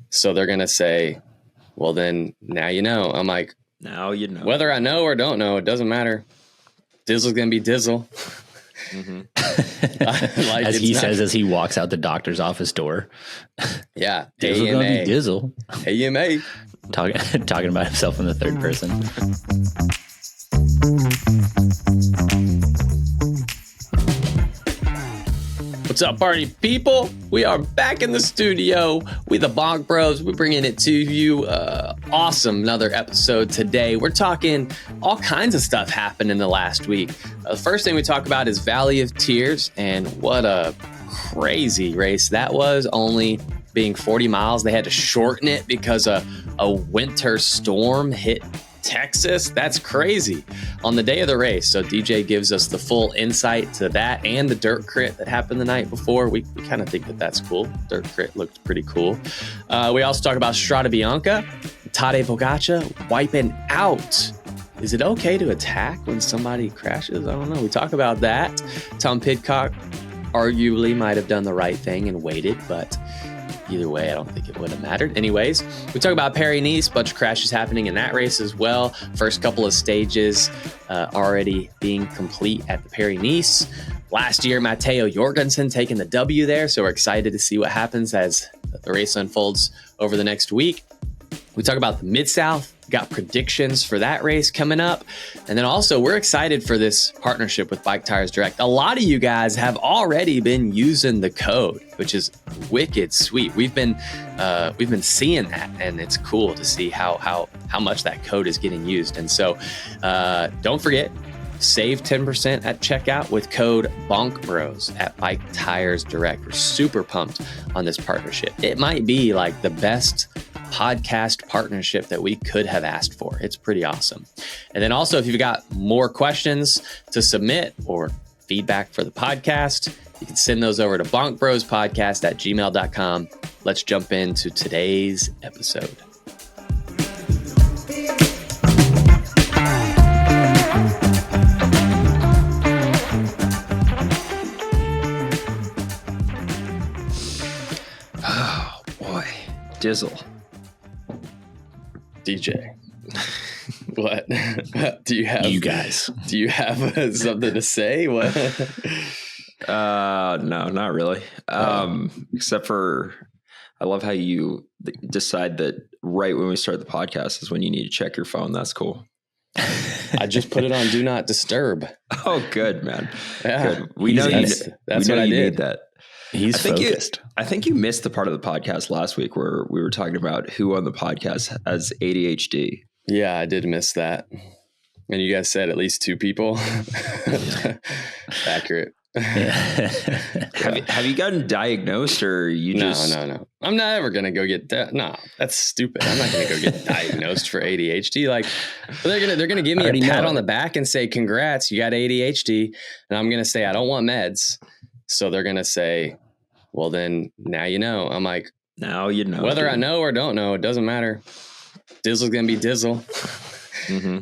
So they're going to say, well, then now you know. I'm like, now you know. Whether I know or don't know, it doesn't matter. Dizzle's going to be Dizzle. Mm-hmm. Like, as he says as he walks out the doctor's office door. Yeah. Dizzle's going to be Dizzle. AMA. Talking about himself in the third person. What's up, party people? We are back in the studio with the Bonk Bros. We're bringing it to you. Awesome. Another episode today. We're talking all kinds of stuff happened in the last week. The first thing we talk about is Valley of Tears, and what a crazy race that was. Only being 40 miles. They had to shorten it because a winter storm hit Texas. That's crazy on the day of the race. So DJ gives us the full insight to that and the dirt crit that happened the night before. We kind of think that that's cool. Dirt crit looked pretty cool. We also talk about Strada Bianca, Tadej Pogačar wiping out. Is it okay to attack when somebody crashes? I don't know. We talk about that. Tom Pidcock arguably might have done the right thing and waited, but either way, I don't think it would have mattered. Anyways, we talk about Paris-Nice, bunch of crashes happening in that race as well. First couple of stages already being complete at the Paris-Nice. Last year, Matteo Jorgensen taking the W there, so we're excited to see what happens as the race unfolds over the next week. We talk about the Midsouth, got predictions for that race coming up. And then also we're excited for this partnership with Bike Tires Direct. A lot of you guys have already been using the code, which is wicked sweet. We've been seeing that, and it's cool to see how much that code is getting used. And so don't forget, save 10% at checkout with code BonkBros at Bike Tires Direct. We're super pumped on this partnership. It might be like the best podcast partnership that we could have asked for. It's pretty awesome. And then also, if you've got more questions to submit or feedback for the podcast, you can send those over to bonkbrospodcast@gmail.com. Let's jump into today's episode. Oh boy, Dizzle. DJ, what do you have? You guys, do you have something to say? What? No, not really. Except for, I love how you decide that right when we start the podcast is when you need to check your phone. That's cool. I just put it on Do Not Disturb. Oh, good, man. Yeah, good. We know that's what I did. That. He's focused. I think you missed the part of the podcast last week where we were talking about who on the podcast has ADHD. Yeah, I did miss that. And you guys said at least 2 people. Accurate. Have you gotten diagnosed, or you just... No. I'm not ever going to go get that. No, that's stupid. I'm not going to go get diagnosed for ADHD. Like, they're going to give me a pat on the back and say, congrats, you got ADHD. And I'm going to say, I don't want meds. So they're going to say, well, then now you know. I'm like, now you know. Whether I know or don't know, it doesn't matter. Dizzle's going to be Dizzle. Mm-hmm.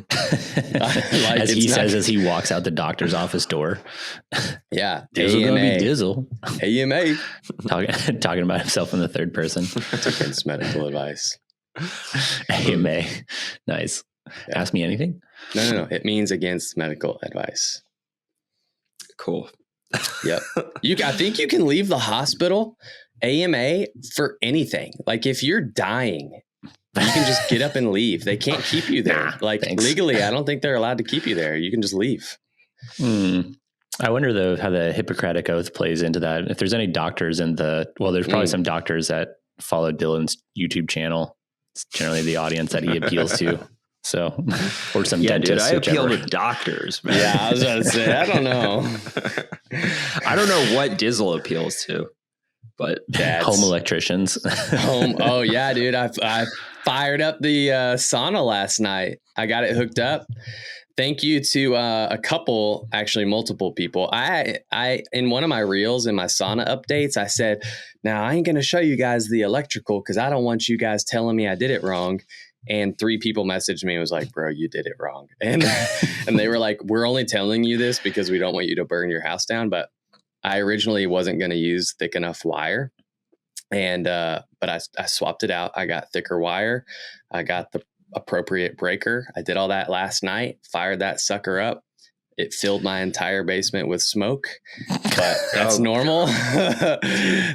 Like, as he says as he walks out the doctor's office door. Yeah. Dizzle's going to be Dizzle. AMA. Talking about himself in the third person. Took his medical advice. AMA. Nice. Yeah. Ask me anything? No. It means against medical advice. Cool. Yep. I think you can leave the hospital AMA for anything. Like, if you're dying, you can just get up and leave. They can't keep you there. Legally, I don't think they're allowed to keep you there. You can just leave. I wonder though how the Hippocratic Oath plays into that. If there's any doctors there's probably some doctors that follow Dylan's YouTube channel. It's generally the audience that he appeals to. So, or some dentists. Dude, I appeal to doctors, man. Yeah, I was going to say, I don't know. I don't know what Dizzle appeals to, but home electricians. Oh yeah, dude. I fired up the sauna last night. I got it hooked up. Thank you to a couple, actually multiple people. I in one of my reels in my sauna updates, I said, now I ain't going to show you guys the electrical because I don't want you guys telling me I did it wrong. And 3 people messaged me and was like, bro, you did it wrong. And they were like, we're only telling you this because we don't want you to burn your house down. But I originally wasn't going to use thick enough wire. And, but I swapped it out. I got thicker wire. I got the appropriate breaker. I did all that last night, fired that sucker up. It filled my entire basement with smoke, but that's normal.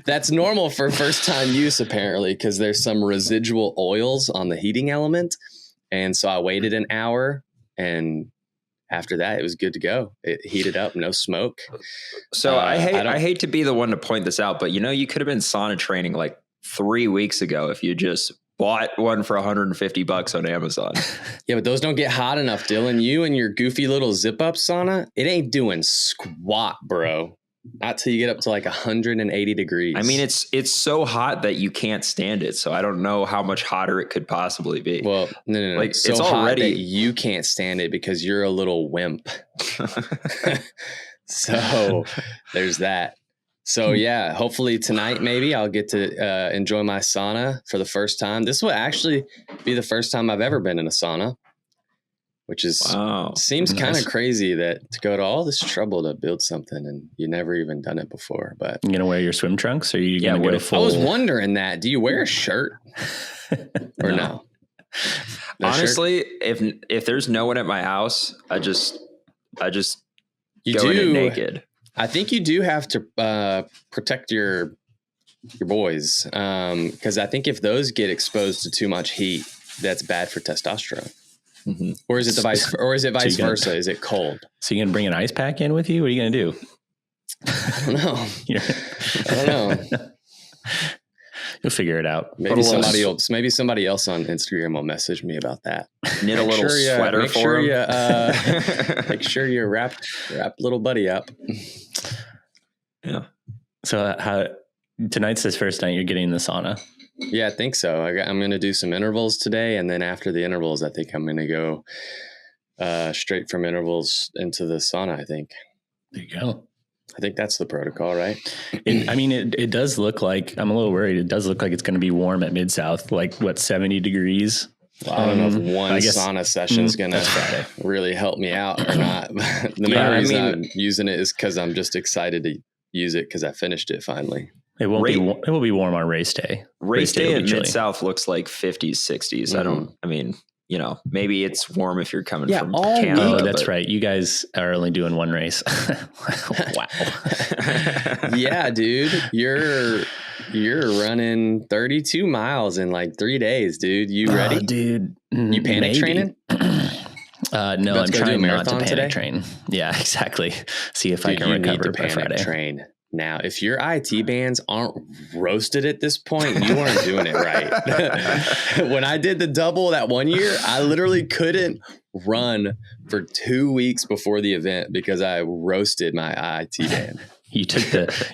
That's normal for first time use, apparently, because there's some residual oils on the heating element. And so I waited an hour, and after that, it was good to go. It heated up, no smoke. So I hate to be the one to point this out, but you could have been sauna training like 3 weeks ago if you just bought one for $150 on Amazon. Yeah, but those don't get hot enough, Dylan. You and your goofy little zip up sauna, it ain't doing squat, bro. Not till you get up to like 180 degrees. I mean, it's so hot that you can't stand it. So I don't know how much hotter it could possibly be. Well, no. Like, so it's hot already that you can't stand it because you're a little wimp. So there's that. So yeah, hopefully tonight maybe I'll get to enjoy my sauna for the first time. This will actually be the first time I've ever been in a sauna, which is seems kind of crazy that to go to all this trouble to build something and you never even done it before. But you gonna wear your swim trunks, or are you gonna go full? I was wondering that. Do you wear a shirt or no? Honestly, shirt? if there's no one at my house, I just you go in it naked. I think you do have to protect your boys, because I think if those get exposed to too much heat, that's bad for testosterone. Mm-hmm. Or is it vice versa? Is it cold? So you gonna bring an ice pack in with you? What are you gonna do? I don't know. I don't know. You'll figure it out. Maybe somebody else on Instagram will message me about that. Knit a little sweater for him. Make sure you wrap little buddy up. Yeah. So tonight's his first night you're getting in the sauna? Yeah, I think so. I'm going to do some intervals today. And then after the intervals, I think I'm going to go straight from intervals into the sauna, I think. There you go. I think that's the protocol, right? It does look like, I'm a little worried. It does look like it's going to be warm at Midsouth, like 70 degrees. Well, I don't know if one sauna session is going to really help me out or not. The main reason I'm using it is because I'm just excited to use it because I finished it finally. It will be warm on race day. Race day at Midsouth looks like 50s, 60s. Mm-hmm. Maybe it's warm if you're coming from Canada. Oh, that's right. You guys are only doing one race. Wow. Yeah, dude. You're running 32 miles in like 3 days, dude. You ready? Dude. You panic training? No, I'm trying not to panic train. Yeah, exactly. See if I can recover by Friday. Train. Now, if your IT bands aren't roasted at this point, you aren't doing it right. When I did the double that one year, I literally couldn't run for 2 weeks before the event because I roasted my IT band. You took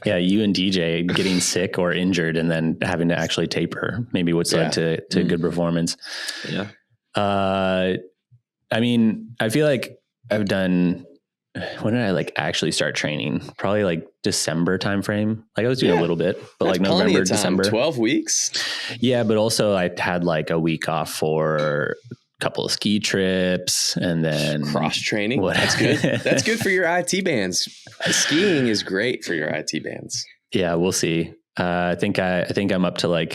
you and DJ getting sick or injured and then having to actually taper, maybe what's led to good performance. Yeah. I feel like I've done, when did I actually start training? Probably December timeframe. I was doing a little bit, but November, December. 12 weeks. Yeah. But also I had a week off for a couple of ski trips and then cross training. That's good. That's good for your IT bands. Skiing is great for your IT bands. Yeah, we'll see. I think I'm up to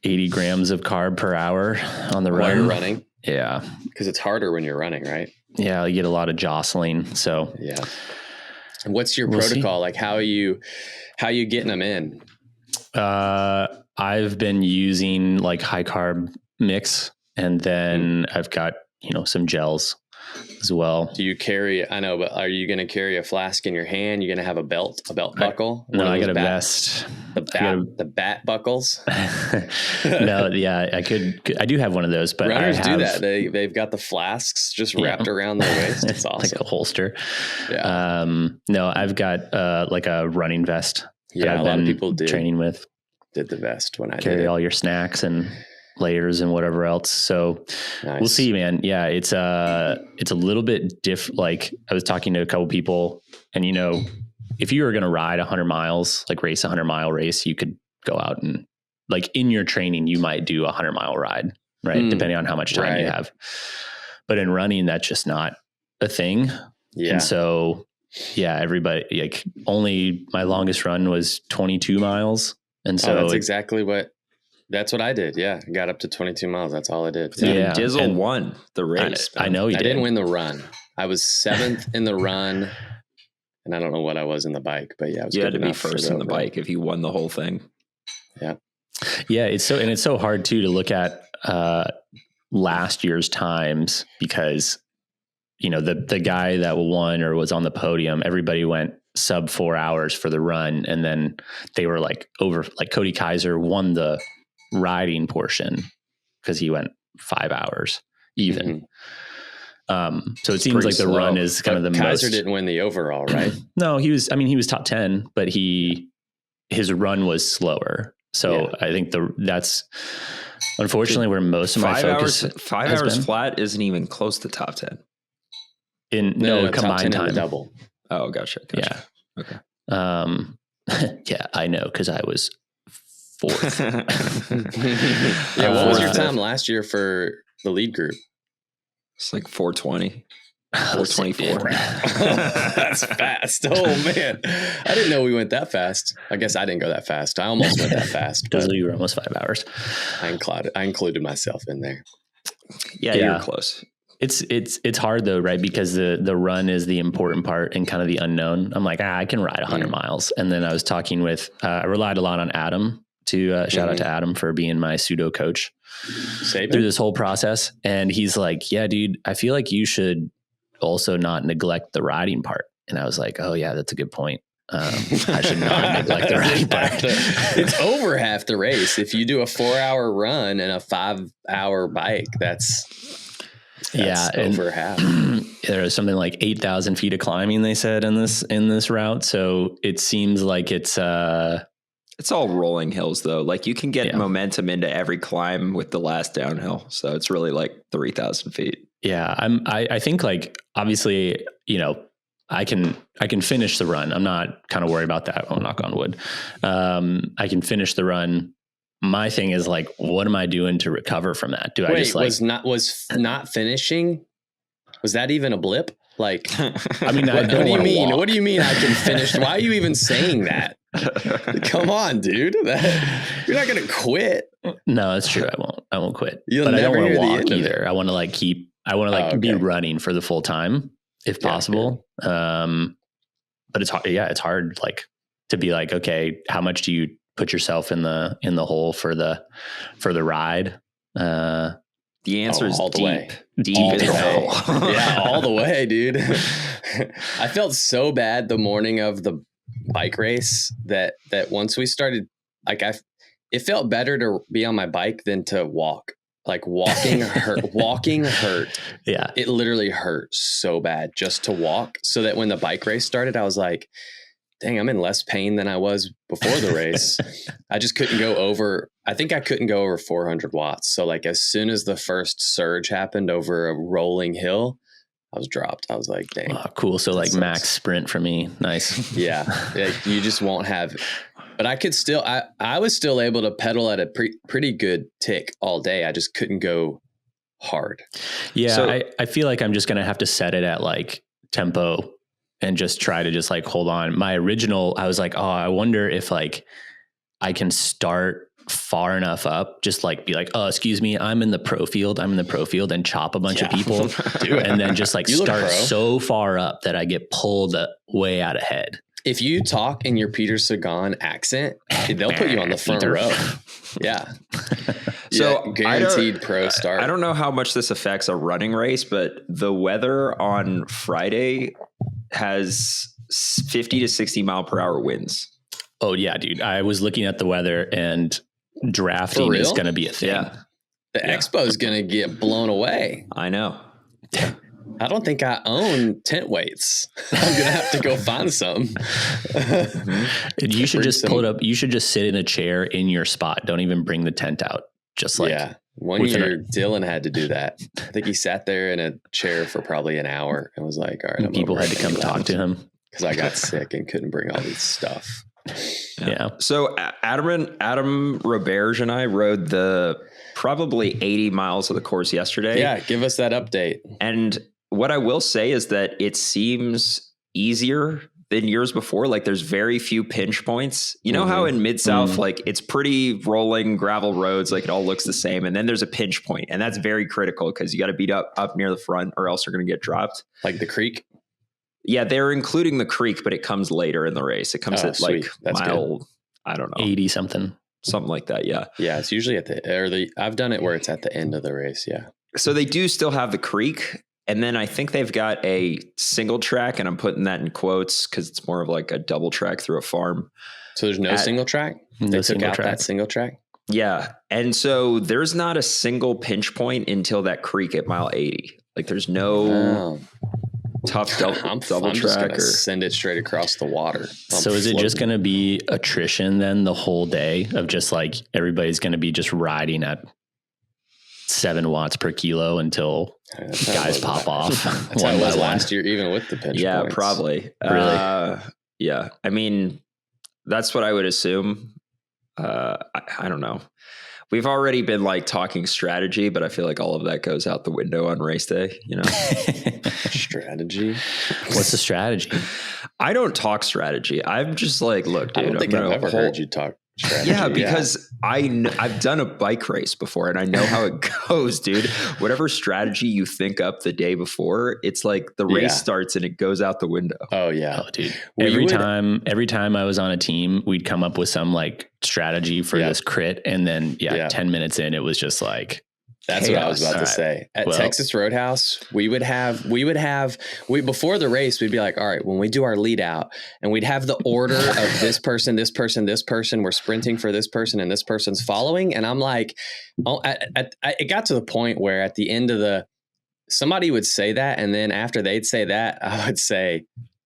80 grams of carb per hour on the run. While you're running. Yeah. Because it's harder when you're running, right? Yeah, you get a lot of jostling. So yeah. And what's your protocol? See. How are you getting them in? I've been using high carb mix, and then I've got some gels as well. Do you carry? I know, but are you going to carry a flask in your hand? You're going to have a belt buckle? No, I got a vest. The bat buckles. No, yeah, I do have one of those, but runners do that. They've got the flasks just wrapped around their waist. It's awesome, like a holster. Yeah. No, I've got a running vest. Yeah, a lot of people training with. Did the vest when I carry all your snacks and layers and whatever else. So We'll see, man. Yeah, it's a little bit different. I was talking to a couple people, and if you were going to ride 100 miles, race 100-mile race, you could go out and in your training, you might do a 100-mile ride, right? Depending on how much time you have. But in running, that's just not a thing. Yeah. And so, yeah, everybody only my longest run was 22 miles. And so that's what I did. Yeah. I got up to 22 miles. That's all I did. Yeah. Dizzle won the race. I know he did. I didn't win the run. I was 7th in the run. And I don't know what I was in the bike, but yeah, I was you had to be first in the bike if you won the whole thing. Yeah. Yeah. It's so hard too to look at last year's times because, you know, the guy that won or was on the podium, everybody went sub 4 hours for the run. And then they were like Cody Kaiser won the riding portion because he went 5 hours even. Mm-hmm. So it seems like the run is kind of the Kaiser didn't win the overall, right? No, he was top 10, but his run was slower. So I think that's unfortunately where most of my focus. 5 hours flat isn't even close to top 10. No, combined time. Double. Oh, gotcha. Yeah. Okay. Yeah, I know because I was 4th. Yeah. What was your time last year for the lead group? It's like 420. 424. That's fast. Oh man. I didn't know we went that fast. I guess I didn't go that fast. I almost went that fast. You were almost 5 hours. I included myself in there. Yeah, you were close. It's hard though, right? Because the run is the important part and kind of the unknown. I'm like, I can ride 100 miles. And then I was talking with, I relied a lot on Adam to shout out to Adam for being my pseudo coach through this whole process. And he's like, yeah, dude, I feel like you should also not neglect the riding part. And I was like, oh yeah, that's a good point. I should not neglect the riding part. It's over half the race. If you do a 4-hour run and a 5-hour bike, that's over half. There was something like 8,000 feet of climbing, they said in this route. So it seems like it's all rolling hills though. Like you can get momentum into every climb with the last downhill. So it's really like 3,000 feet. Yeah. I think like, obviously, you know, I can finish the run. I'm not kind of worried about that. I'll knock on wood. I can finish the run. My thing is like, what am I doing to recover from that? I just like was not finishing? Was that even a blip? Like, I mean, what do you mean? Walk. What do you mean I can finish? Why are you even saying that? Come on, dude. You're not going to quit. No, that's true. I won't quit. But I don't want to walk either. I want to be running for the full time if possible. But it's hard. Yeah, it's hard like to be like, okay, how much do you put yourself in the hole for the ride? The answer is all the way. Deep in the hole. Yeah, all the way, dude. I felt so bad the morning of the bike race that once we started, like it felt better to be on my bike than to walk. Like walking hurt. Yeah. It literally hurt so bad just to walk. So that when the bike race started, I was like, dang, I'm in less pain than I was before the race. I just couldn't go over. I think I couldn't go over 400 watts. So like as soon as the first surge happened over a rolling hill, I was dropped. I was like, dang. Oh, cool. So like max sprint for me. Nice. Yeah. You just won't have. But I could still, I was still able to pedal at a pretty good tick all day. I just couldn't go hard. Yeah. So, I feel like I'm just going to have to set it at like tempo and just try to just like hold on. My original, I was like, oh, I wonder if like I can start far enough up, just like be like, oh, excuse me, I'm in the pro field and chop a bunch of people. And then just like start so far up that I get pulled way out ahead. If you talk in your Peter Sagan accent, they'll put you on the front row. Yeah. So guaranteed pro start. I don't know how much this affects a running race, but the weather on Friday has 50 to 60 mile per hour winds. Oh yeah, dude. I was looking at the weather and drafting is going to be a thing. Yeah. The expo is going to get blown away. I know. I don't think I own tent weights. I'm going to have to go find some. You should just pull it up. You should just sit in a chair in your spot. Don't even bring the tent out. Just like, one year Dillman had to do that. I think he sat there in a chair for probably an hour and was like, all right, people had to come talk to him because I got sick and couldn't bring all this stuff. Yeah. So Adam Roberge and I rode the probably 80 miles of the course yesterday. Yeah. Give us that update. And what I will say is that it seems easier than years before. Like there's very few pinch points. You know how in Midsouth, like it's pretty rolling gravel roads, like it all looks the same. And then there's a pinch point, and that's very critical because you got to beat up near the front or else you're going to get dropped. Like the creek? Yeah, they're including the creek, but it comes later in the race. It comes at like mile, good. I don't know. 80 something like that. Yeah. Yeah. It's usually I've done it where it's at the end of the race. Yeah. So they do still have the creek. And then I think they've got a single track, and I'm putting that in quotes because it's more of like a double track through a farm. So there's no single track? They took out that single track? Yeah. And so there's not a single pinch point until that creek at mile 80. Like there's no tough double track. Just gonna send it straight across the water. So is it just going to be attrition then the whole day of just like everybody's going to be just riding at 7 watts per kilo until guys pop off? That's how it was last year, even with the pinch points. Probably. Really? Yeah. I mean, that's what I would assume. I don't know. We've already been like talking strategy, but I feel like all of that goes out the window on race day, you know? Strategy? What's the strategy? I don't talk strategy. I'm just like, look, dude. I don't think I've ever heard you talk strategy. Yeah, because I've done a bike race before and I know how it goes, dude. Whatever strategy you think up the day before, it's like the race starts and it goes out the window. Oh yeah. Oh, dude. Every time I was on a team, we'd come up with some like strategy for this crit. And then 10 minutes in, it was just like, that's chaos. What I was about to say. At Texas Roadhouse, we would have before the race, we'd be like, all right, when we do our lead out, and we'd have the order of this person, we're sprinting for this person and this person's following. And I'm like, it got to the point where at the end of somebody would say that. And then after they'd say that, I would say,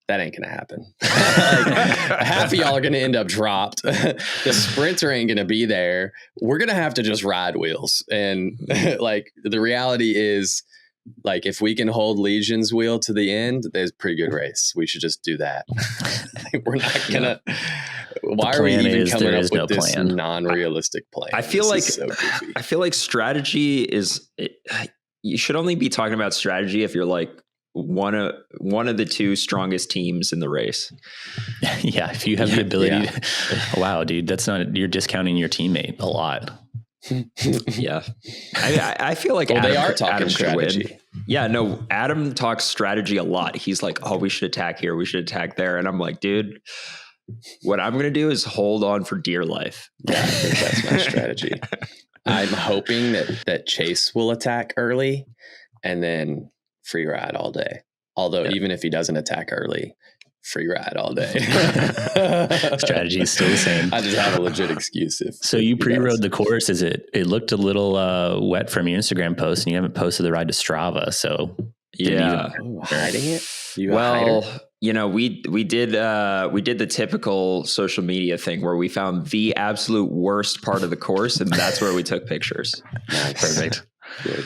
that ain't going to happen. Like, half of y'all are going to end up dropped. The sprinter ain't going to be there. We're going to have to just ride wheels. And like the reality is, like, if we can hold Legion's wheel to the end, there's a pretty good race. We should just do that. We're not going to. Why are we even coming up with this non-realistic plan? I feel like strategy is. You should only be talking about strategy if you're like one of the two strongest teams in the race. Yeah, if you have the ability wow, dude, you're discounting your teammate a lot. Yeah. I feel like they are talking strategy. Yeah, no, Adam talks strategy a lot. He's like, oh, we should attack here, we should attack there. And I'm like, dude, what I'm going to do is hold on for dear life. Yeah, I think that's my strategy. I'm hoping that Chase will attack early and then free ride all day. Although even if he doesn't attack early, free ride all day. Strategy is still the same. I just have a legit excuse. So you pre-rode the course. It looked a little wet from your Instagram post, and you haven't posted the ride to Strava. So hiding it? You know, we did the typical social media thing where we found the absolute worst part of the course, and that's where we took pictures. Nice. Perfect. Good.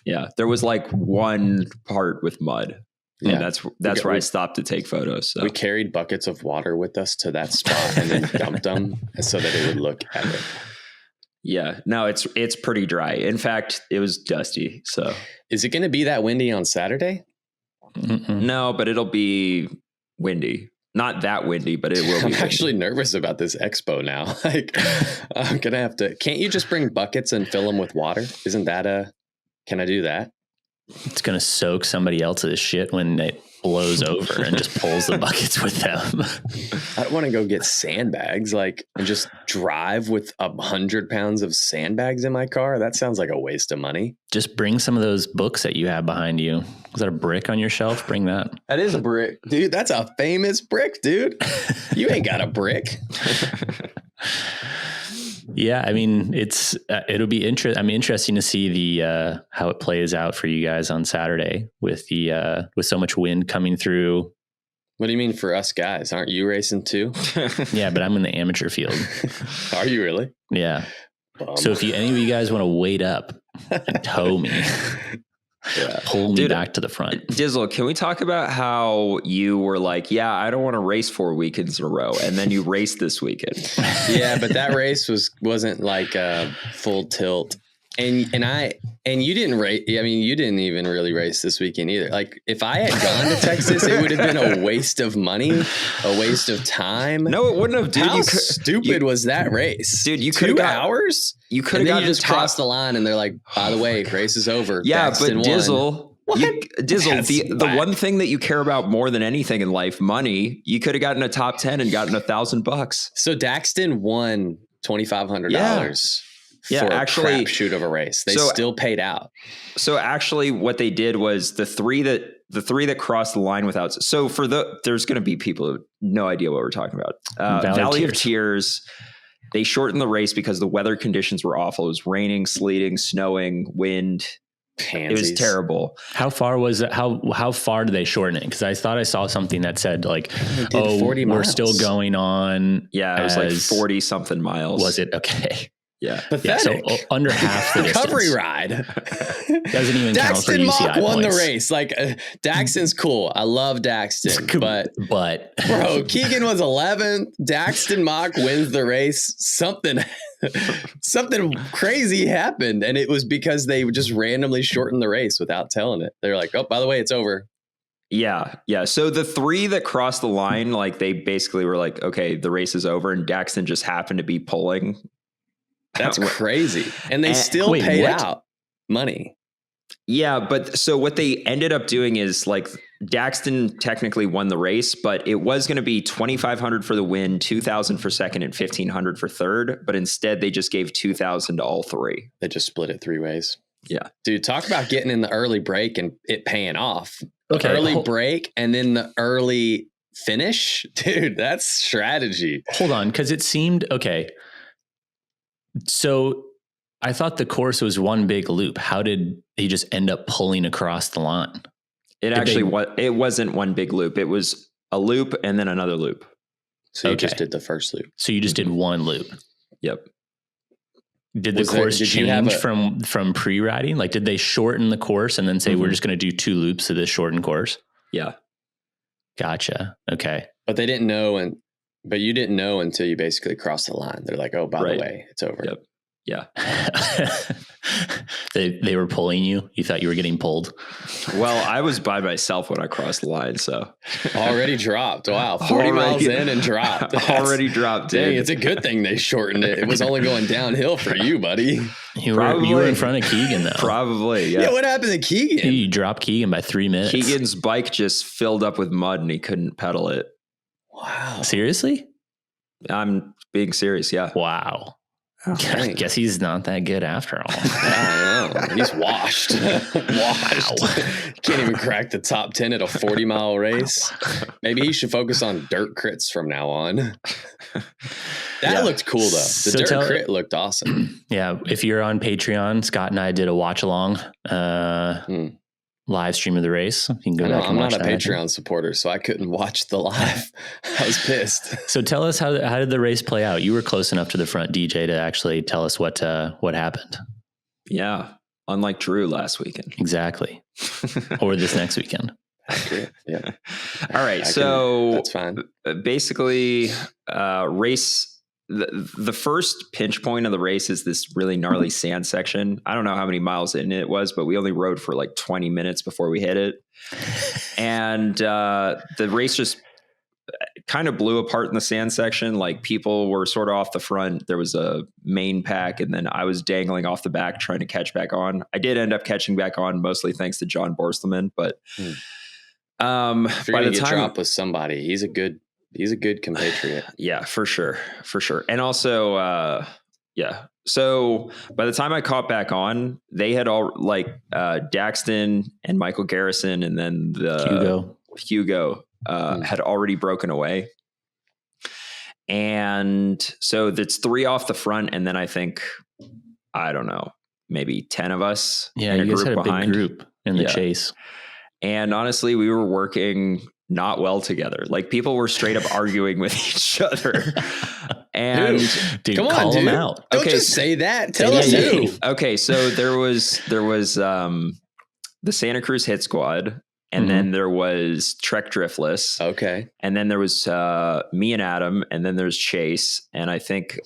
Yeah, there was like one part with mud, and that's where I stopped to take photos. So. We carried buckets of water with us to that spot and then dumped them so that it would look epic. Yeah, no, it's pretty dry. In fact, it was dusty. So, is it going to be that windy on Saturday? No, but it'll be windy. Not that windy, but it will be. I'm actually nervous about this expo now. Like, I'm gonna have to. Can't you just bring buckets and fill them with water? Isn't that Can I do that? It's going to soak somebody else's shit when it blows over and just pulls the buckets with them. I don't want to go get sandbags and just drive with 100 pounds of sandbags in my car. That sounds like a waste of money. Just bring some of those books that you have behind you. Is that a brick on your shelf? Bring that. That is a brick. Dude, that's a famous brick, dude. You ain't got a brick. Yeah, I mean, it'll be interesting. I'm interesting to see the how it plays out for you guys on Saturday with with so much wind coming through. What do you mean for us guys? Aren't you racing too? Yeah, but I'm in the amateur field. Are you really? Yeah. So if any of you guys want to wait up and tow me, pull me back to the front. Dizzle, can we talk about how you were like, yeah, I don't want to race 4 weekends in a row, and then you raced this weekend? Yeah, but that race wasn't like full tilt, and And you didn't race. I mean, you didn't even really race this weekend either. Like, if I had gone to Texas, it would have been a waste of money, a waste of time. No, it wouldn't have. Dude, How stupid was that race? Dude, you could 2 have hours. You could have just crossed the line, and they're like, "By the way, race is over." Yeah, Daxton but Dizzle, won. the one thing that you care about more than anything in life, money. You could have gotten a top 10 and gotten $1,000. So Daxton won $2,500. Yeah, for actually, a crapshoot of a race. They still paid out. So actually, what they did was the three that crossed the line without. So there's going to be people who have no idea what we're talking about. Valley of Tears. They shortened the race because the weather conditions were awful. It was raining, sleeting, snowing, wind. Pansies. It was terrible. How far was it? How far did they shorten it? Because I thought I saw something that said like, "Oh, 40 miles. We're still going on." Yeah, it was like 40 something miles. Was it? Okay. Yeah. Pathetic. So under half the recovery distance. ride. Doesn't even count for Daxton UCI Mock won points. the race. Like Daxton's cool. I love Daxton, but bro, Keegan was 11th. Daxton Mock wins the race. Something crazy happened, and it was because they just randomly shortened the race without telling it. They're like, "Oh, by the way, it's over." Yeah. So the three that crossed the line, like they basically were like, "Okay, the race is over," and Daxton just happened to be pulling. That's crazy. And they still paid out money. Yeah, but so what they ended up doing is like Daxton technically won the race, but it was going to be $2,500 for the win, $2,000 for second, and $1,500 for third. But instead, they just gave $2,000 to all three. They just split it 3 ways. Yeah, dude, talk about getting in the early break and it paying off. Okay, early break and then the early finish, dude. That's strategy. Hold on, because it seemed okay. So I thought the course was one big loop. How did he just end up pulling across the line? It wasn't one big loop. It was a loop and then another loop. So you just did the first loop. So you just did one loop. Yep. Did the course change from pre-riding? Like, did they shorten the course and then say, we're just going to do 2 loops of this shortened course? Yeah. Gotcha. Okay. But they didn't know. But you didn't know until you basically crossed the line. They're like, "Oh, by the way, it's over." Yep. Yeah. They were pulling you. You thought you were getting pulled. Well, I was by myself when I crossed the line. So already dropped. Wow. 40 miles in and dropped. Already dropped. Dude. Dang, it's a good thing they shortened it. It was only going downhill for you, buddy. You were in front of Keegan though. Probably. Yeah. What happened to Keegan? You dropped Keegan by 3 minutes. Keegan's bike just filled up with mud and he couldn't pedal it. Wow. Seriously? I'm being serious. Yeah. Wow. I guess he's not that good after all. I don't know. He's washed. Can't even crack the top 10 at a 40-mile race. Maybe he should focus on dirt crits from now on. That looked cool, though. The dirt crit looked awesome. Yeah. If you're on Patreon, Scott and I did a watch along live stream of the race. You can go back and watch I'm not a Patreon supporter, so I couldn't watch the live. I was pissed. So tell us how did the race play out? You were close enough to the front, DJ, to actually tell us what happened. Yeah, unlike Drew last weekend. Exactly. Or this next weekend. Accurate. Yeah. All right. So that's fine. Basically, race. The first pinch point of the race is this really gnarly sand section. I don't know how many miles in it was, but we only rode for like 20 minutes before we hit it. And the race just kind of blew apart in the sand section. Like people were sort of off the front. There was a main pack, and then I was dangling off the back trying to catch back on. I did end up catching back on, mostly thanks to John Borstelman. But if you're by the get time dropped with somebody, he's a good compatriot. Yeah, for sure. And also, so by the time I caught back on, they had all Daxton and Michael Garrison, and then Hugo had already broken away. And so that's 3 off the front. And then I think, I don't know, maybe 10 of us. Yeah. You guys had a big group in the chase. And honestly, we were working not well together. Like people were straight up arguing with each other. And dude, come call on, dude. them out. Don't just say that. Tell us who. Okay, so there was the Santa Cruz hit squad, And then there was Trek Driftless. Okay. And then there was me and Adam. And then there's Chase. And I think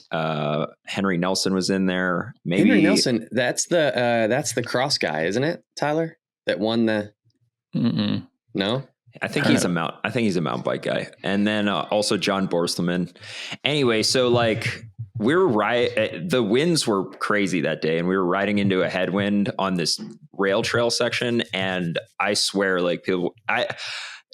Henry Nelson was in there. Maybe Henry Nelson. That's the cross guy, isn't it, Tyler? That won the. No. I think he's a mountain bike guy. And then also John Borstelman. Anyway, so like the winds were crazy that day, and we were riding into a headwind on this rail trail section. And I swear, like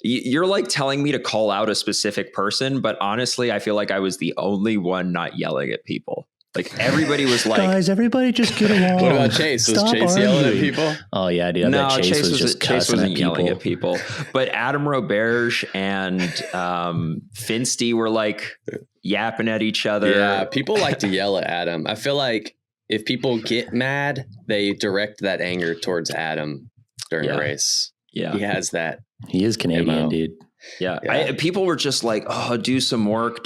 you're like telling me to call out a specific person, but honestly, I feel like I was the only one not yelling at people. Like everybody was like, guys, everybody just get along. What about Chase? Was Chase yelling at people? Oh yeah, dude. No, Chase wasn't yelling at people. But Adam Roberge and Finsty were like yapping at each other. Yeah, people like to yell at Adam. I feel like if people get mad, they direct that anger towards Adam during a race. Yeah, he has that. He is Canadian, dude. Yeah. People were just like, oh, do some work.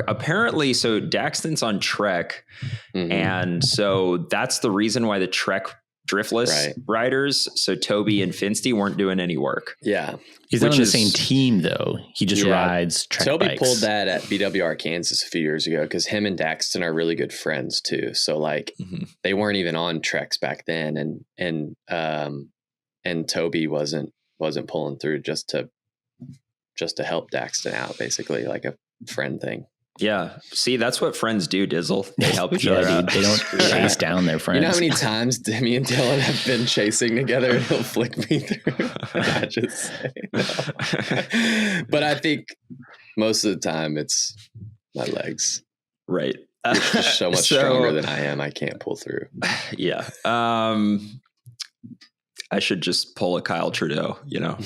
Apparently, so Daxton's on Trek. And so that's the reason why the Trek driftless riders, so Toby and Finsty, weren't doing any work. Yeah. He's not on the same team, though. He just rides Trek Toby bikes. pulled that at BWR Kansas a few years ago because him and Daxton are really good friends, too. So, like, they weren't even on Treks back then. And Toby wasn't pulling through just to help Daxton out, basically, like a friend thing. Yeah. See, that's what friends do, Dizzle. They help each other out. They don't chase down their friends. You know how many times me and Dylan have been chasing together and he'll flick me through? I just say no. But I think most of the time it's my legs. Right. It's just so much stronger than I am. I can't pull through. Yeah. I should just pull a Kyle Trudeau, you know?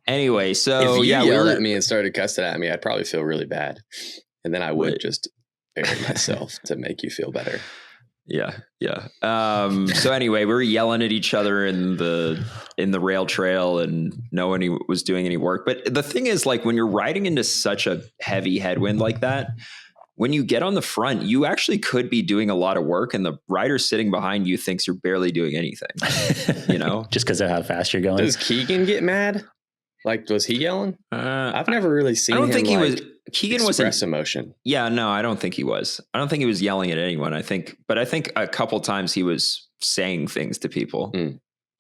Anyway, so if you yelled at me and started cussing at me, I'd probably feel really bad. And then I would just bury myself to make you feel better. Yeah. So anyway, we were yelling at each other in the rail trail, and no one was doing any work. But the thing is, like, when you're riding into such a heavy headwind like that, when you get on the front, you actually could be doing a lot of work, and the rider sitting behind you thinks you're barely doing anything, you know? Just because of how fast you're going. Does Keegan get mad? Like, was he yelling? I've never really seen him. I don't think he was. Keegan express emotion. Yeah, no, I don't think he was. I don't think he was yelling at anyone. I think a couple times he was saying things to people.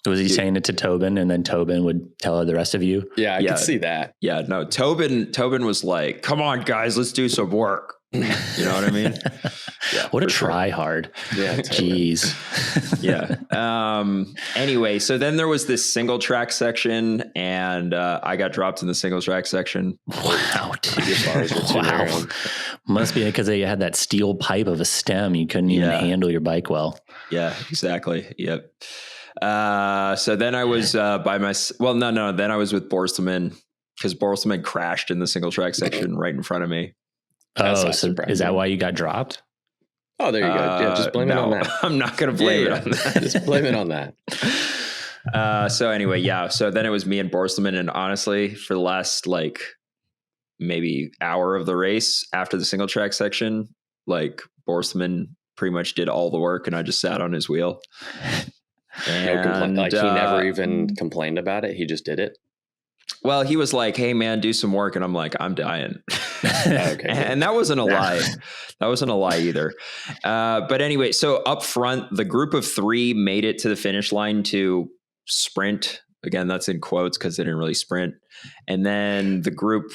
Was he saying it to Tobin, and then Tobin would tell the rest of you? Yeah, I could see that. Yeah, no, Tobin was like, "Come on, guys, let's do some work." You know what I mean? Yeah, what a try hard. Yeah, totally. Jeez. Yeah. Anyway, so then there was this single track section, and I got dropped in the single track section. Wow, dude. Wow. Must be because you had that steel pipe of a stem. You couldn't even handle your bike well. Yeah, exactly. Yep. So then I was then I was with Borstelman, because Borstelman crashed in the single track section right in front of me. So is that why you got dropped? Oh, there you go. Yeah, just blame it on that. I'm not going to blame it on that. Just blame it on that. So anyway, so then it was me and Borstelman, and honestly, for the last like maybe hour of the race after the single track section, like Borstelman pretty much did all the work, and I just sat on his wheel. And he never even complained about it. He just did it. Well, he was like, "Hey man, do some work." And I'm like, "I'm dying." Okay. And that wasn't a lie. That wasn't a lie either. But anyway, so up front, the group of 3 made it to the finish line to sprint. Again, that's in quotes because they didn't really sprint. And then the group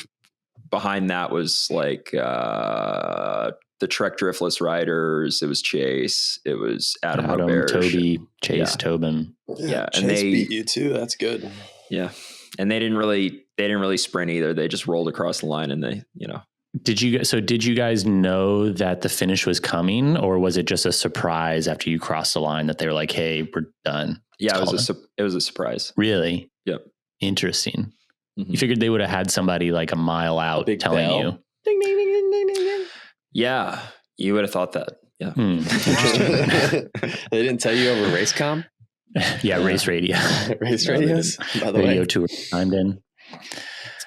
behind that was like the Trek Driftless riders. It was Chase. It was Adam Toby, Chase, Tobin. Yeah, and Chase beat you too. That's good. Yeah. And they didn't really sprint either. They just rolled across the line, and they, you know. Did you guys know that the finish was coming, or was it just a surprise after you crossed the line that they were like, "Hey, we're done"? Yeah, it was a surprise. Really? Yep. Interesting. Mm-hmm. You figured they would have had somebody like a mile out telling you. Ding, ding, ding, ding, ding, ding, ding. Yeah, you would have thought that. Yeah. Interesting. They didn't tell you over Racecom? Yeah, race radio. Race radios, by the radio way. tour timed in.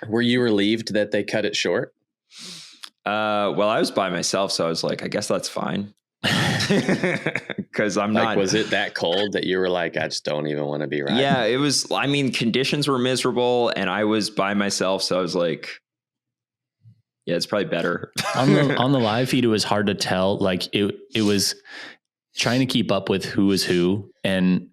Were you relieved that they cut it short? Well, I was by myself, so I was like, I guess that's fine. Because I'm Like, not. was it that cold that you were like, I just don't even want to be riding? Yeah, it was. I mean, conditions were miserable, and I was by myself, so I was like, yeah, it's probably better. on the live feed. It was hard to tell. Like it was trying to keep up with who was who, and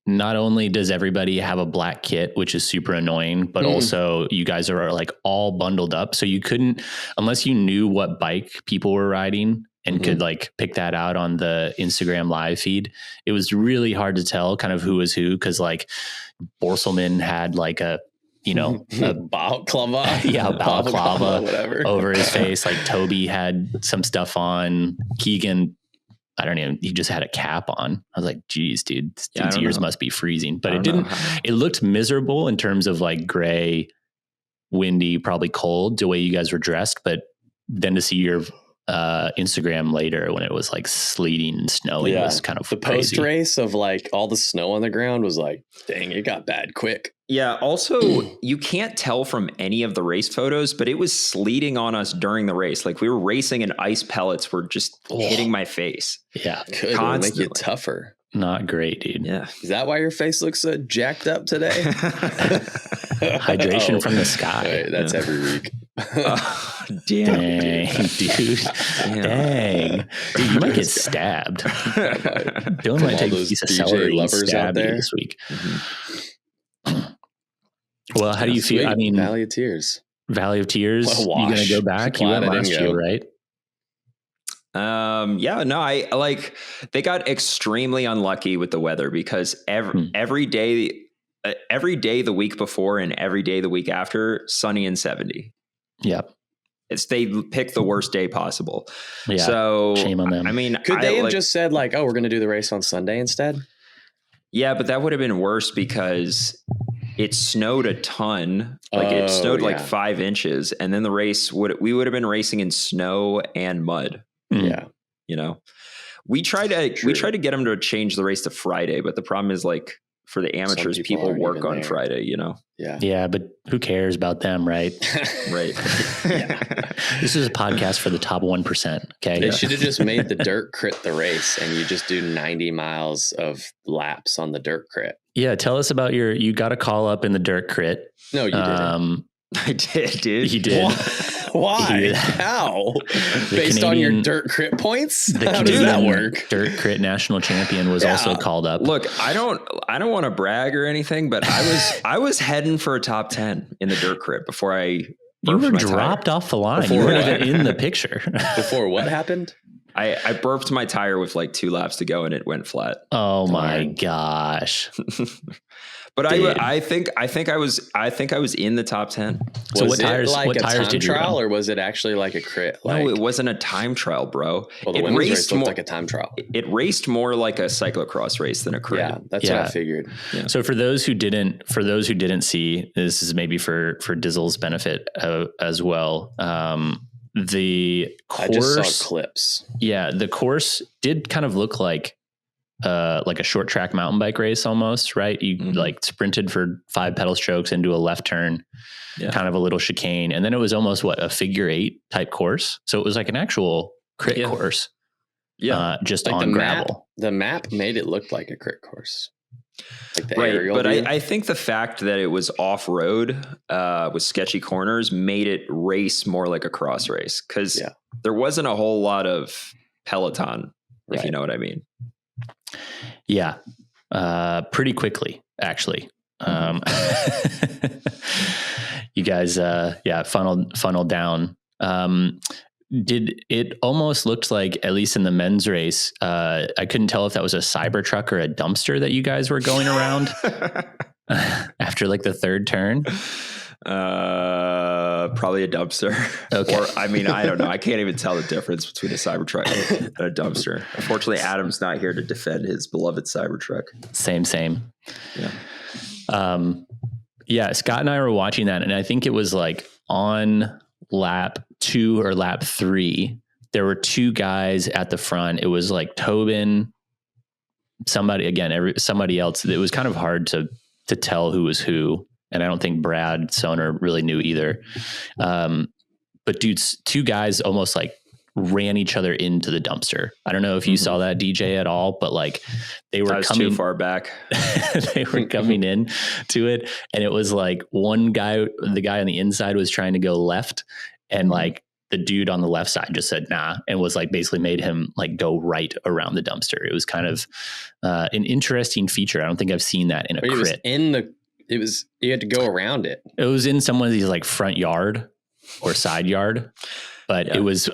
not only does everybody have a black kit, which is super annoying, but also you guys are like all bundled up. So you couldn't, unless you knew what bike people were riding and could like pick that out on the Instagram live feed. It was really hard to tell kind of who was who. Cause like Borselman had like a balaclava. Yeah. Balaclava whatever over his face. Like Toby had some stuff on. Keegan, he just had a cap on. I was like, geez, dude, these ears must be freezing. But it looked miserable in terms of like gray, windy, probably cold, the way you guys were dressed. But then to see your Instagram later when it was like sleeting and snowing was kind of the post race of like all the snow on the ground was like, dang, it got bad quick. Yeah. Also, you can't tell from any of the race photos, but it was sleeting on us during the race. Like we were racing and ice pellets were just hitting my face. Yeah. Could make you tougher. Not great, dude. Yeah. Is that why your face looks so jacked up today? Hydration from the sky. Wait, that's every week. Dang, dude. Dang. Dude, you might get stabbed. Dylan might take a piece of celery and stab you this week. Well, how do you feel? I mean, Valley of Tears. Valley of Tears. You going to go back? You went last year, right? Yeah, no, I like, they got extremely unlucky with the weather because every day the week before and every day the week after, sunny and 70. Yeah. They picked the worst day possible. Yeah. So shame on them. I mean, could they have just said like, oh, we're going to do the race on Sunday instead? Yeah, but that would have been worse because it snowed a ton. Like it snowed like 5 inches. And then the race we would have been racing in snow and mud. Yeah. You know, we tried to get them to change the race to Friday, but the problem is like for the amateurs, people work on Friday, you know? Yeah. Yeah. But who cares about them? Right. Right. This is a podcast for the top 1%. Okay. They should have just made the dirt crit the race and you just do 90 miles of laps on the dirt crit. Yeah. Tell us about you got a call up in the dirt crit. No, you didn't. I did, dude. He did. Why? How? Based on your dirt crit points? How does that work? Dirt crit national champion was also called up. Look, I don't want to brag or anything, but I was heading for a top 10 in the dirt crit before I. You were dropped off the line. You weren't even in the picture. Before what happened? I burped my tire with like 2 laps to go and it went flat. Oh my gosh. But I think I was in the top 10. So what tires? Like what tires did you trial, or was it actually like a crit? No, it wasn't a time trial, bro. Well, the women's race looked like a time trial. It raced more like a cyclocross race than a crit. Yeah, that's what I figured. Yeah. So for those who didn't see, this is maybe for Dizzle's benefit as well. The course, I just saw clips. Yeah, the course did kind of look like a short track mountain bike race almost, right? You like sprinted for 5 pedal strokes into a left turn, kind of a little chicane. And then it was almost a figure 8 type course. So it was like an actual crit course. Yeah. Just like on gravel. The map made it look like a crit course. Like the aerial but I think the fact that it was off road with sketchy corners made it race more like a cross race. Cause there wasn't a whole lot of peloton, if you know what I mean. Yeah. Pretty quickly, actually. You guys, funneled down. It almost looked like, at least in the men's race, I couldn't tell if that was a Cybertruck or a dumpster that you guys were going around after like the 3rd turn. Probably a dumpster. Okay. Or, I mean, I don't know. I can't even tell the difference between a Cybertruck and a dumpster. Unfortunately, Adam's not here to defend his beloved Cybertruck. Same. Yeah. Scott and I were watching that, and I think it was like on lap 2 or lap 3, there were 2 guys at the front. It was like Tobin, somebody else. It was kind of hard to tell who was who. And I don't think Brad Soner really knew either. But dudes, 2 guys almost like ran each other into the dumpster. I don't know if you saw that, DJ, at all, but like they were coming too far back. they were coming in to it, and it was like one guy, the guy on the inside was trying to go left, and like the dude on the left side just said nah, and was like basically made him like go right around the dumpster. It was kind of an interesting feature. I don't think I've seen that in a crit. You had to go around it. It was in someone's like front yard or side yard, but it was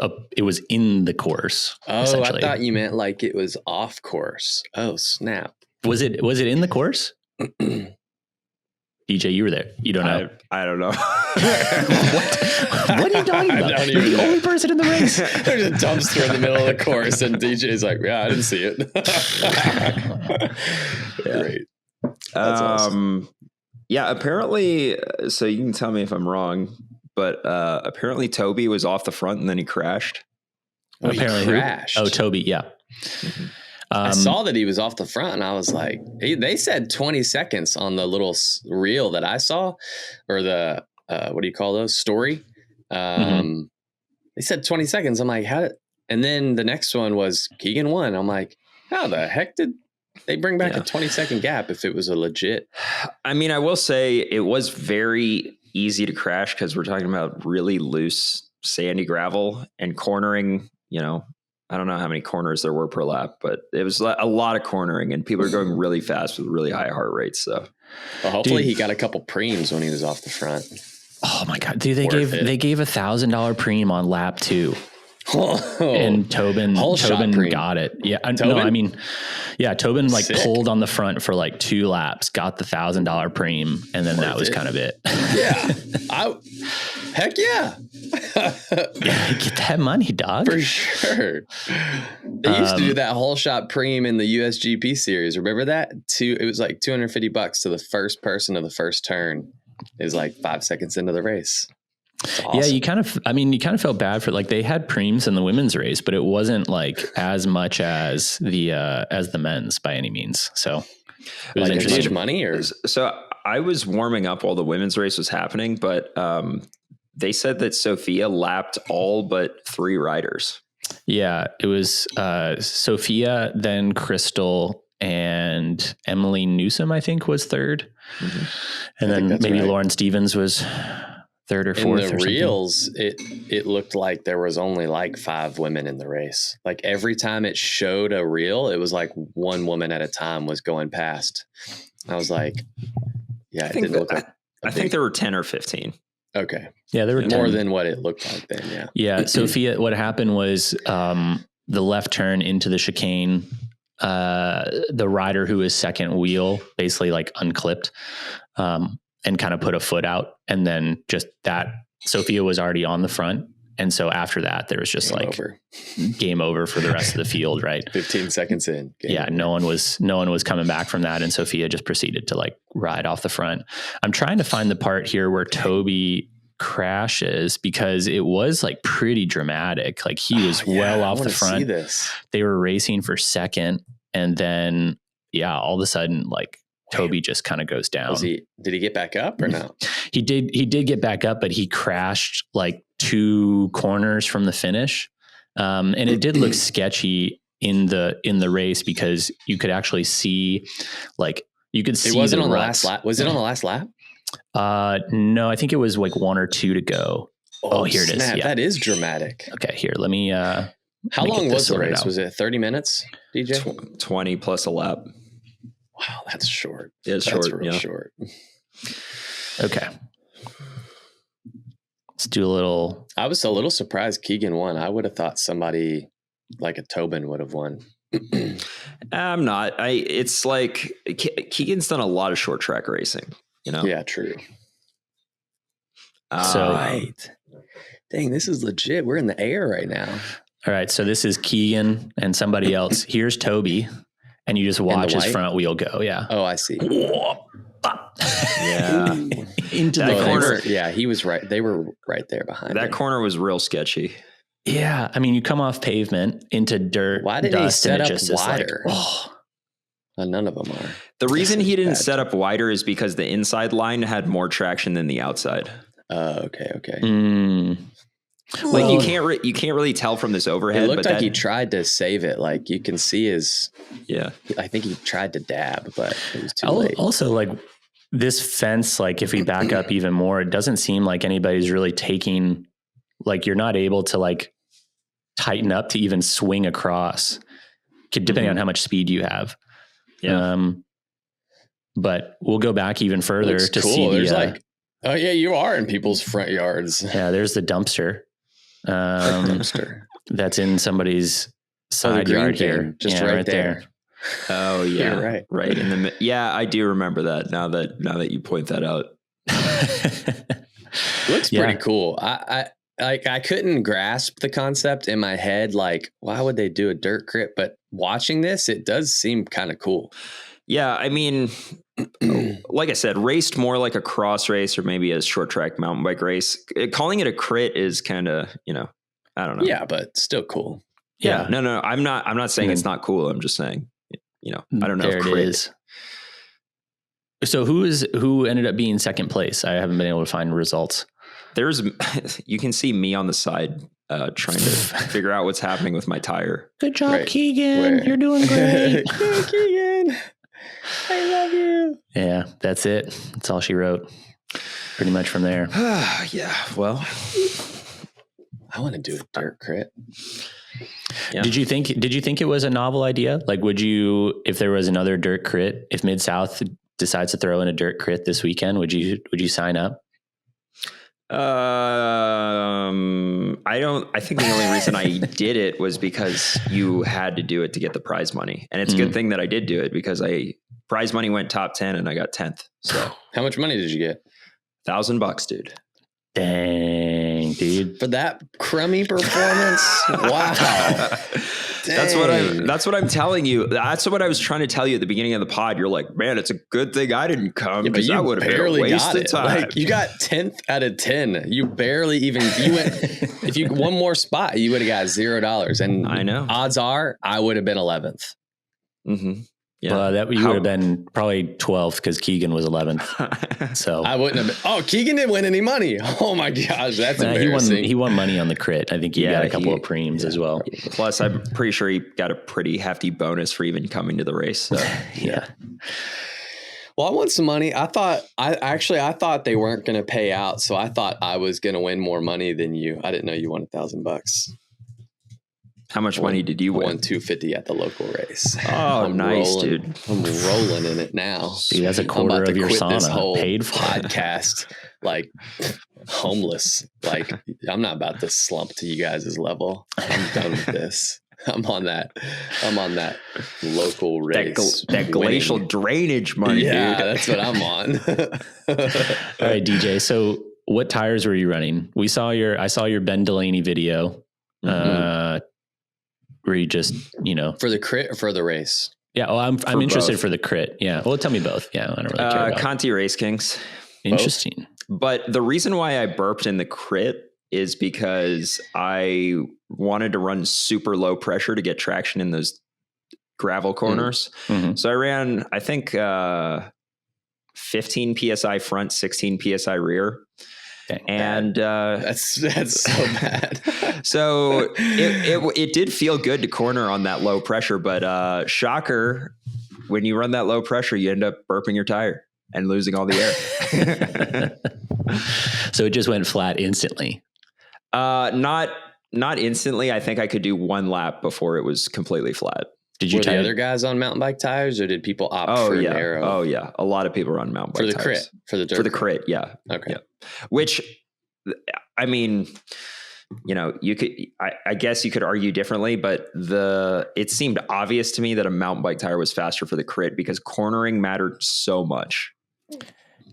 in the course. Oh, I thought you meant like it was off course. Oh, snap. Was it in the course? DJ, you were there. You don't know. I don't know. What are you talking about? You're the only person in the race. There's a dumpster in the middle of the course, and DJ's like, yeah, I didn't see it. Great. That's awesome. Yeah, apparently, so you can tell me if I'm wrong, but apparently Toby was off the front and then he crashed. Oh, apparently he crashed. Oh, Toby, yeah. Mm-hmm. I saw that he was off the front, and I was like, they said 20 seconds on the little reel that I saw, or the, what do you call those? Story. They said 20 seconds. I'm like, and then the next one was Keegan won. I'm like, how the heck did they bring back a 20-second gap if it was a legit? I mean, I will say it was very easy to crash because we're talking about really loose sandy gravel and cornering, I don't know how many corners there were per lap, but it was a lot of cornering and people are going really fast with really high heart rates. So hopefully he got a couple preems when he was off the front. Oh my God. Dude, they gave $1,000 preem on lap 2. And Tobin got it. Yeah. Tobin like sick. Pulled on the front for like 2 laps, got the $1,000 preem, and then that was kind of it. Yeah. Heck yeah. Get that money, dog. For sure. They used to do that whole shot preem in the USGP series. Remember that? It was like $250 to the first person of the first turn. It was like 5 seconds into the race. Awesome. Yeah, you kind of felt bad for like they had preems in the women's race, but it wasn't like as much as the men's by any means. So it was interesting. Much money or so I was warming up while the women's race was happening, but they said that Sophia lapped all but 3 riders. Yeah, it was Sophia, then Crystal, and Emily Newsom, I think, was third. Mm-hmm. And then maybe right. Lauren Stevens was third or fourth. In the reels, it looked like there was only like 5 women in the race. Like every time it showed a reel, it was like 1 woman at a time was going past. I was like, yeah, it didn't look like. I think there were 10 or 15. Okay. Yeah, there were more 10. Than what it looked like then. Yeah. Yeah. Sophia, what happened was the left turn into the chicane. The rider who was second wheel basically like unclipped and kind of put a foot out, and then just that Sophia was already on the front, and so after that there was just game over for the rest of the field. Right, 15 seconds in. Over. No one was coming back from that, and Sophia just proceeded to like ride off the front. I'm trying to find the part here where Toby crashes because it was like pretty dramatic. Like he was well off the front. See this. They were racing for second, and then all of a sudden like Toby just kind of goes down. Did he get back up or no? He did get back up, but he crashed like 2 corners from the finish. And it did look sketchy in the race because you could actually see like you could see it wasn't on the last lap. Was it on the last lap? No, I think it was like 1 or 2 to go. Oh, here it is. Yeah. That is dramatic. Okay, here, let me how long was the race? Was it 30 minutes, DJ? 20 plus a lap. Wow, that's short. Yeah, it's that's short. Real short. Okay. Let's do a little. I was a little surprised Keegan won. I would have thought somebody like a Tobin would have won. I'm not. It's like Keegan's done a lot of short track racing, Yeah, true. Right. Dang, this is legit. We're in the air right now. All right, so this is Keegan and somebody else. Here's Toby. And you just watch his front wheel go. Yeah. Oh, I see. Yeah. Into the corner. He was right. They were right there behind that him. corner was real sketchy. Yeah. I mean, you come off pavement into dirt. Why did he set up wider? None of them are. The reason he didn't set up wider is because the inside line had more traction than the outside. Okay. Like you can't really tell from this overhead. It looked like he tried to save it. Like you can see I think he tried to dab, but it was too late. Also, like this fence, like if we back up even more, it doesn't seem like anybody's really taking, like you're not able to like tighten up to even swing across, depending on how much speed you have. Yeah. But we'll go back even further to see the, oh yeah, you are in people's front yards. Yeah, there's the dumpster. That's in somebody's side yard here, just right there. Oh yeah, you're right in the. Yeah, I do remember that. Now that you point that out, looks pretty cool. I couldn't grasp the concept in my head. Like, why would they do a dirt crit? But watching this, it does seem kind of cool. Yeah, I mean, like I said, raced more like a cross race or maybe a short track mountain bike race. Calling it a crit is kind of, I don't know. Yeah, but still cool. Yeah. No, I'm not saying it's not cool. I'm just saying, I don't know. There it is. So who ended up being second place? I haven't been able to find results. You can see me on the side trying to figure out what's happening with my tire. Good job, Keegan. You're doing great. Yeah, Keegan. I love you. Yeah, that's it. That's all she wrote. Pretty much from there. Yeah. Well, I want to do a dirt crit. Yeah. Did you think it was a novel idea? Like, would you, if there was another dirt crit, if Midsouth decides to throw in a dirt crit this weekend, would you sign up? I think the only reason I did it was because you had to do it to get the prize money. And it's a good thing that I did do it because prize money went top 10 and I got 10th. So how much money did you get? $1,000, dude. Dang, dude. For that crummy performance. Wow. That's what I'm telling you. That's what I was trying to tell you at the beginning of the pod. You're like, man, it's a good thing I didn't come because that would have been a waste of time. Like, you got 10th out of 10. You barely even, if you one more spot, you would have got $0. And I know. Odds are I would have been 11th. Mm-hmm. Yeah. Well, you would have been probably 12th because Keegan was 11th. So I wouldn't have been. Oh, Keegan didn't win any money. Oh my gosh, that's embarrassing. He won money on the crit. I think he got a couple of preems as well. Plus, I'm pretty sure he got a pretty hefty bonus for even coming to the race. So yeah. Well, I won some money. I thought they weren't going to pay out, so I thought I was going to win more money than you. I didn't know you won $1,000. How much money did you win? I won $250 at the local race. Oh, nice, dude. I'm rolling in it now. Dude, that's a quarter of your sauna this whole paid for. Podcast, like homeless. Like I'm not about to slump to you guys' level. I'm done with this. I'm on that local race. That glacial drainage money, dude. That's what I'm on. All right, DJ. So what tires were you running? I saw your Ben Delaney video. Where you just, for the crit or for the race? Yeah. Oh, I'm interested both. For the crit. Yeah. Well, tell me both. Yeah. I don't really care about Conti Race Kings. Interesting. Both. But the reason why I burped in the crit is because I wanted to run super low pressure to get traction in those gravel corners. Mm-hmm. So I ran, I think, 15 PSI front, 16 PSI rear. Dang, and that's so bad. So it did feel good to corner on that low pressure, but shocker, when you run that low pressure, you end up burping your tire and losing all the air. So it just went flat instantly. Not instantly. I think I could do one lap before it was completely flat. Did you the other guys on mountain bike tires, or did people opt for narrow? Oh yeah, a lot of people are on mountain bike tires. For the crit, yeah. Okay. Yeah. Which, I mean, you could. I guess you could argue differently, but it seemed obvious to me that a mountain bike tire was faster for the crit because cornering mattered so much.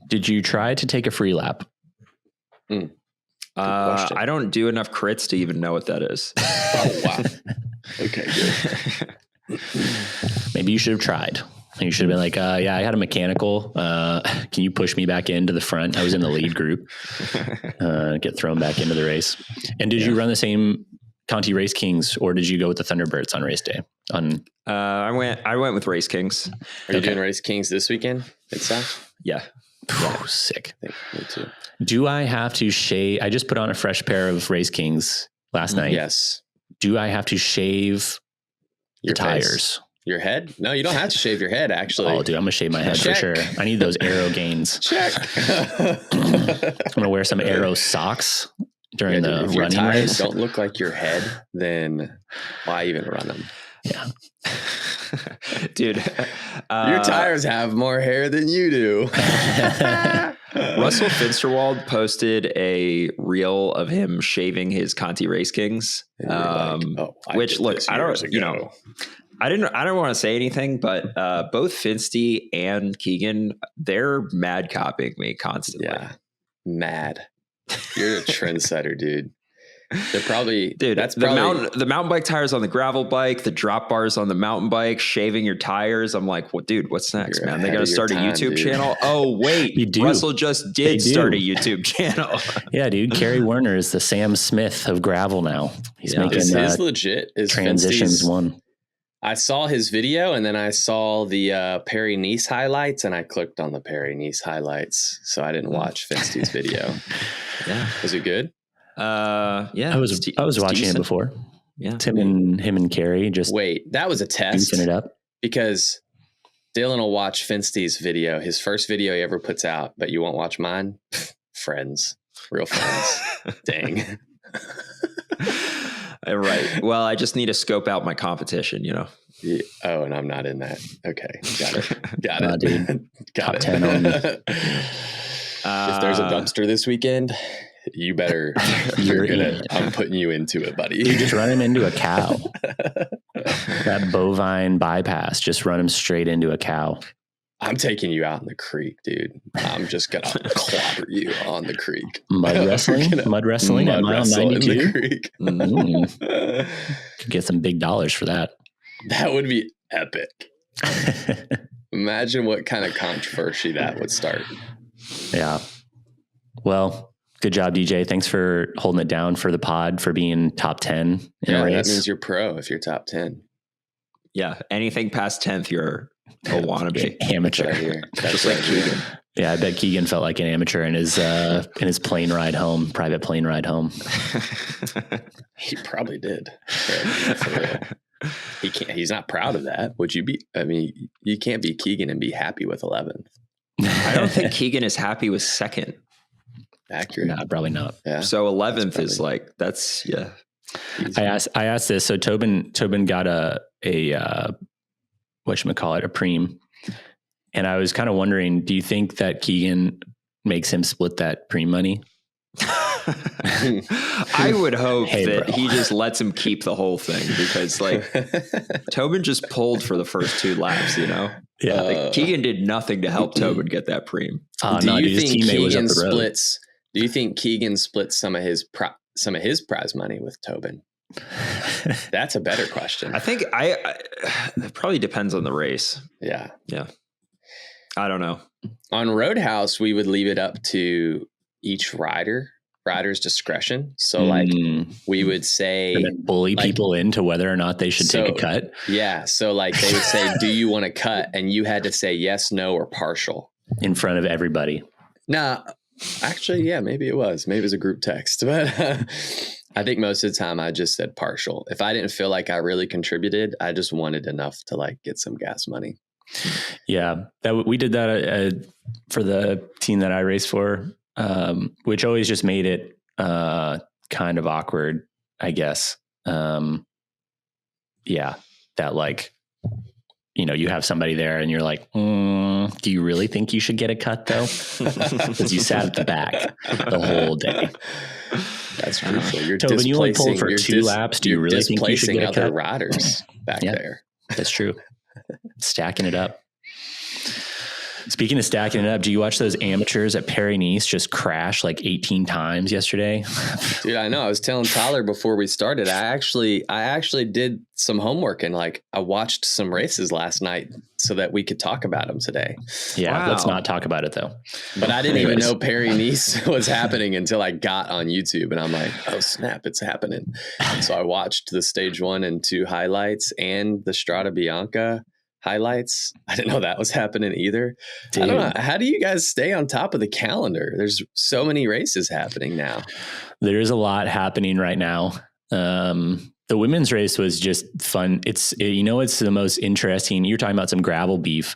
Did you try to take a free lap? I don't do enough crits to even know what that is. Oh wow. Okay, good. Maybe you should have tried. You should have been like, I had a mechanical. Can you push me back into the front? I was in the lead group. Get thrown back into the race. And did you run the same Conti Race Kings, or did you go with the Thunderbirds on race day? I went with Race Kings. Are you doing Race Kings this weekend? Yeah. Sick. Me too. Do I have to shave? I just put on a fresh pair of Race Kings last night. Yes. Do I have to shave Your the tires? Your head? No, you don't have to shave your head, actually. Oh, dude, I'm going to shave my head for sure. I need those Aero gains. Check. I'm going to wear some Aero socks during the running if your tires race. Don't look like your head, then why even run them? Yeah. Dude, your tires have more hair than you do. Russell Finsterwald posted a reel of him shaving his Conti Race Kings. Which look, I don't, I don't want to say anything, but both Finsty and Keegan, they're mad copying me constantly. Yeah. Mad. You're a trendsetter, dude. They're probably, dude. That's the mountain bike tires on the gravel bike, the drop bars on the mountain bike, shaving your tires. I'm like, well, dude, what's next, man? They got to start a YouTube channel. Oh, wait, Russell just did start a YouTube channel. Yeah, dude. Kerry Werner is the Sam Smith of gravel now. He's making his legit is transitions one. I saw his video and then I saw the Perry Nice highlights and I clicked on the Perry Nice highlights. So I didn't watch Finsty's video. Yeah. Was it good? Yeah. I was watching it before. Yeah. Him and Kerry just that was a test. It up. Because Dylan will watch Finsty's video, his first video he ever puts out, but you won't watch mine. Friends. Real friends. Dang. Right. Well, I just need to scope out my competition, Yeah. Oh, and I'm not in that. Okay. Got it. Got it. Dude. Got Top 10 on if there's a dumpster this weekend, you better. I'm putting you into it, buddy. You just run him into a cow. That bovine bypass, just run him straight into a cow. I'm taking you out in the creek, dude. I'm just gonna clobber you on the creek. Mud wrestling at mile 92. In the creek. Could get some big dollars for that. That would be epic. Imagine what kind of controversy that would start. Yeah. Well, good job, DJ. Thanks for holding it down for the pod, for being top 10 in a race. That means you're pro if you're top 10. Yeah. Anything past 10th, you're a wannabe. Amateur. That's like Keegan. Yeah, I bet Keegan felt like an amateur in his plane ride home, private plane ride home. He probably did. For real. He's not proud of that. Would you be? I mean, you can't be Keegan and be happy with 11th. I don't think Keegan is happy with second. Accurate. No, probably not. Yeah. So 11th is like, that's, yeah. I asked this. So Tobin got a whatchamacallit, a preem. And I was kind of wondering, do you think that Keegan makes him split that preem money? I would hope that he just lets him keep the whole thing, because like Tobin just pulled for the first 2 laps, you know? Yeah. Like, Keegan did nothing to help Tobin get that preem. Do you think Keegan splits some of his prize money with Tobin? That's a better question. I think it probably depends on the race. Yeah. Yeah. I don't know. On Roadhouse, we would leave it up to each rider's discretion. So like we would say, bully people into whether or not they should take a cut. Yeah. So like they would say, do you want to cut? And you had to say yes, no, or partial in front of everybody. Nah, actually, yeah, maybe it was a group text, but I think most of the time I just said partial. If I didn't feel like I really contributed, I just wanted enough to like get some gas money. Yeah, we did that for the team that I raced for, which always just made it kind of awkward, I guess. Yeah, that like, you know, you have somebody there and you're like, do you really think you should get a cut though? Because you sat at the back the whole day. That's crucial. You're Tobin, you only pulled for 2 laps. Do you really think you should get a cut? Other riders back there. That's true. Stacking it up. Speaking of stacking it up, do you watch those amateurs at Perry Nice just crash like 18 times yesterday? Dude, I know. I was telling Tyler before we started, I actually did some homework and like I watched some races last night so that we could talk about them today. Yeah, let's not talk about it though. But I didn't even know Perry Nice was happening until I got on YouTube and I'm like, oh snap, it's happening. So I watched the stage 1 and 2 highlights and the Strada Bianca highlights. I didn't know that was happening either. Dude. I don't know. How do you guys stay on top of the calendar? There's so many races happening now. There is a lot happening right now. The women's race was just fun. It's the most interesting. You're talking about some gravel beef.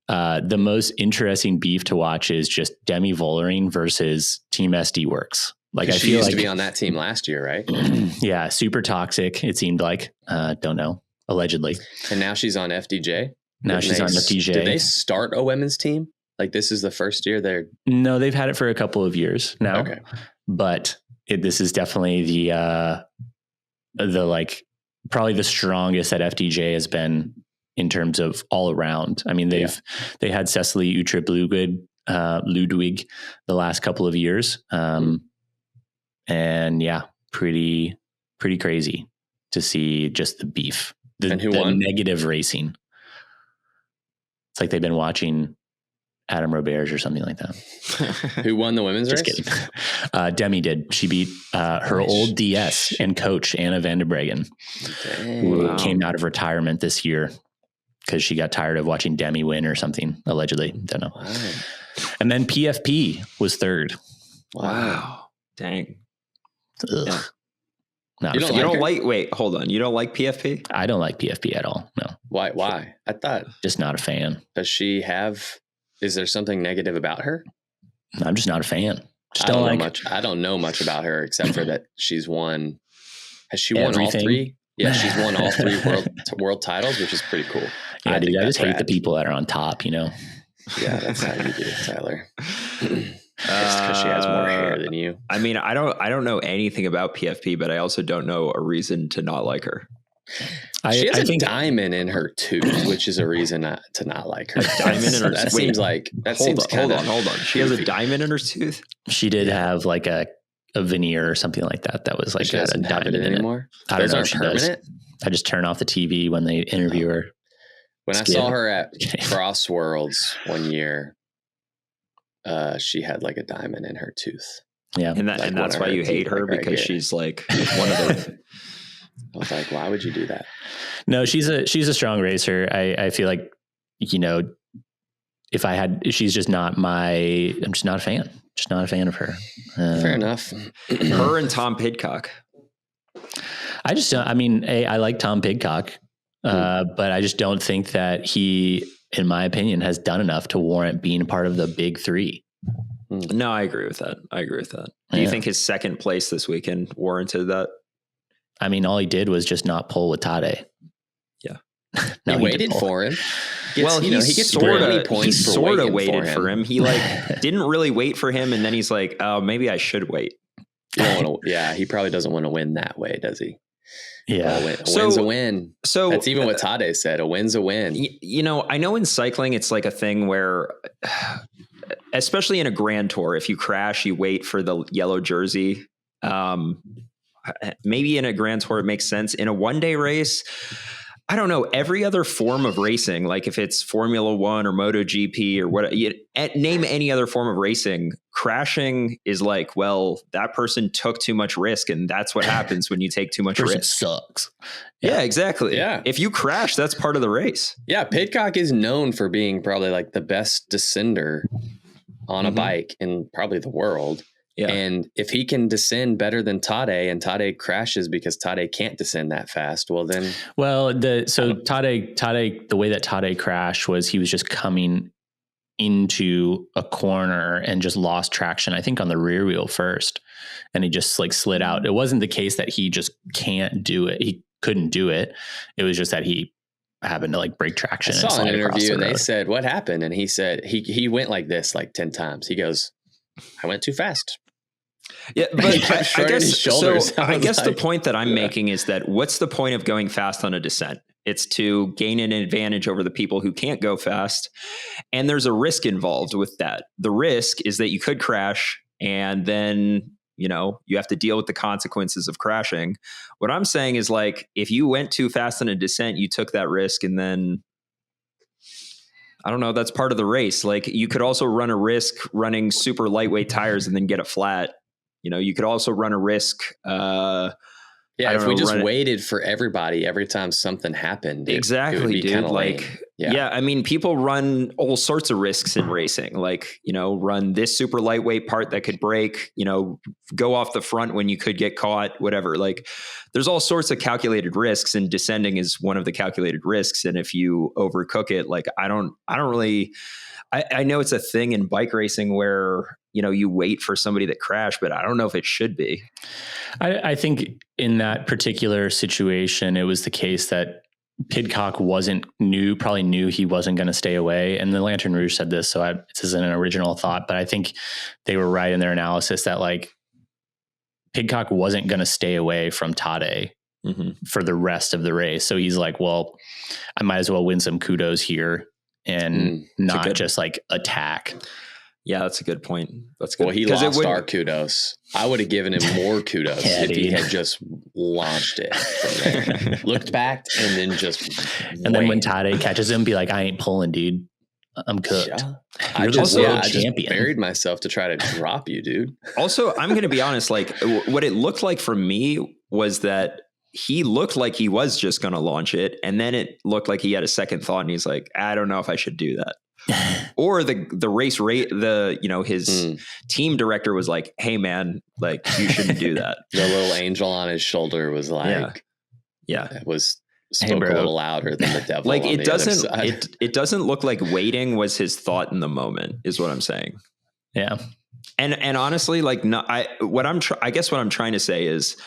The most interesting beef to watch is just Demi Vollering versus Team SD Works. Like I she feel used like to be on that team last year, right? Yeah, super toxic. It seemed like, don't know, allegedly. And now she's on FDJ. Now she's on FDJ. Did they start a women's team? Like this is the first year they're. No, they've had it for a couple of years now. Okay, but this is definitely the like probably the strongest that FDJ has been in terms of all around. I mean, they had Cecily Utrip Ludwig the last couple of years. And yeah, pretty crazy to see just the beef, and who won? Negative racing. It's like they've been watching Adam Roberge or something like that. Who won the women's race? Just kidding. Demi did. She beat her old DS and coach, Anna van der Breggen, who came out of retirement this year because she got tired of watching Demi win or something, allegedly. Don't know. Wow. And then PFP was third. Wow. Dang. Yeah. You don't like wait, hold on. You don't like PFP? I don't like PFP at all. No. Why? I thought. Just not a fan. Does she have, is there something negative about her? I'm just not a fan. I don't know much. I don't know much about her except for that she's won. Has she won all three? Yeah, she's won all three world titles, which is pretty cool. Yeah, dude, I just hate the people that are on top, Yeah, that's how you do it, Tyler. Just because she has more hair than you. I mean, I don't know anything about PFP, but I also don't know a reason to not like her. She has a diamond in her tooth, which is a reason to not like her. A diamond in her tooth. Seems like that seems hold on. She has a diamend in her tooth. She did have like a veneer or something like that. That was like she doesn't have it anymore. I don't know if she does. I just turn off the TV when they interview her. When I saw her at Cross Worlds one year, she had like a diamond in her tooth. Yeah, and that's why you hate her, because she's like one of the. I was like, why would you do that? No, she's a strong racer. I feel like, she's just not I'm just not a fan. Just not a fan of her. Fair enough. Her and Tom Pidcock. I like Tom Pidcock, but I just don't think that he, in my opinion, has done enough to warrant being part of the big three. No, I agree with that. Do you think his second place this weekend warranted that? I mean, all he did was just not pull with Tade. Yeah. He waited for him. He gets sort of waited for him. He didn't really wait for him. And then he's like, oh, maybe I should wait. He probably doesn't want to win that way, does he? Yeah. A win's a win. So that's even what Tade said. A win's a win. I know in cycling, it's like a thing where, especially in a Grand Tour, if you crash, you wait for the yellow jersey. Maybe in a Grand Tour, it makes sense. In a one-day race, I don't know, every other form of racing, like if it's Formula One or MotoGP or what, name any other form of racing, crashing is like, well, that person took too much risk, and that's what happens when you take too much risk. Sucks. Yeah, exactly. Yeah. If you crash, that's part of the race. Yeah, Pidcock is known for being probably like the best descender on a bike in probably the world. Yeah. And if he can descend better than Tade, and Tade crashes because Tade can't descend that fast, Tade, the way that Tade crashed was he was just coming into a corner and just lost traction, I think on the rear wheel first. And he just slid out. It wasn't the case that he just can't do it. He couldn't do it. It was just that he happened to break traction. I saw an interview and they said, what happened? And he said, he went like this 10 times. He goes, I went too fast. Yeah, but I guess the point that I'm making is that what's the point of going fast on a descent? It's to gain an advantage over the people who can't go fast. And there's a risk involved with that. The risk is that you could crash, and then, you have to deal with the consequences of crashing. What I'm saying is if you went too fast on a descent, you took that risk, and then I don't know, that's part of the race. You could also run a risk running super lightweight tires and then get it flat. You could also run a risk. If we just waited for everybody every time something happened. Exactly, dude. Yeah. I mean, people run all sorts of risks in racing, like, run this super lightweight part that could break, go off the front when you could get caught, whatever. Like, there's all sorts of calculated risks, and descending is one of the calculated risks. And if you overcook it, like, I know it's a thing in bike racing where, you wait for somebody that crashed, but I don't know if it should be. I think in that particular situation, it was the case that Pidcock probably knew he wasn't going to stay away. And the Lantern Rouge said this, so this isn't an original thought, but I think they were right in their analysis that like Pidcock wasn't going to stay away from Tade for the rest of the race. So he's like, well, I might as well win some kudos here and not just like attack. Yeah, that's a good point. That's good. Well, he lost our kudos. I would have given him more kudos if he had just launched it from there. Looked back and then just then when Tade catches him, be like, I ain't pulling, dude. I'm cooked. Yeah. I just buried myself to try to drop you, dude. Also, I'm going to be honest. Like, what it looked like for me was that he looked like he was just going to launch it, and then it looked like he had a second thought, and he's like, I don't know if I should do that. Or the race rate, his team director was like, hey man, like, you shouldn't do that. The little angel on his shoulder was like, yeah, it was spoke a little louder than the devil. Like, it doesn't look like waiting was his thought in the moment, is what I'm saying. Yeah. And honestly, like, no, I guess what I'm trying to say is,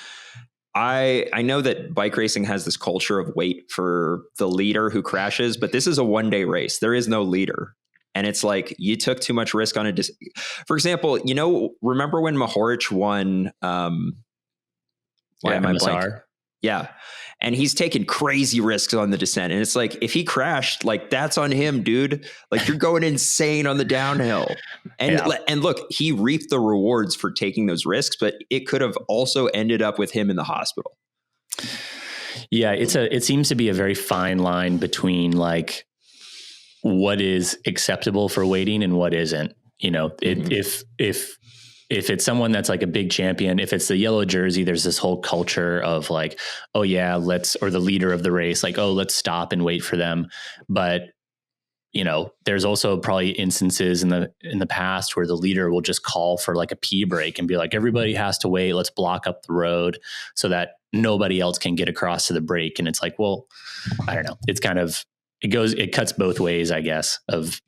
I know that bike racing has this culture of wait for the leader who crashes, but this is a one-day race. There is no leader. And it's like, you took too much risk on for example, remember when Mohoric won MSR? Yeah. And he's taking crazy risks on the descent. And it's like, if he crashed, like, that's on him, dude. Like, you're going insane on the downhill. And and look, he reaped the rewards for taking those risks, but it could have also ended up with him in the hospital. Yeah, it seems to be a very fine line between like what is acceptable for waiting and what isn't. If it's someone that's like a big champion, if it's the yellow jersey, there's this whole culture of like, oh yeah, or the leader of the race, like, oh, let's stop and wait for them. But, there's also probably instances in the past where the leader will just call for like a pee break and be like, everybody has to wait. Let's block up the road so that nobody else can get across to the break. And it's like, well, I don't know. It's kind of, it cuts both ways, I guess, of,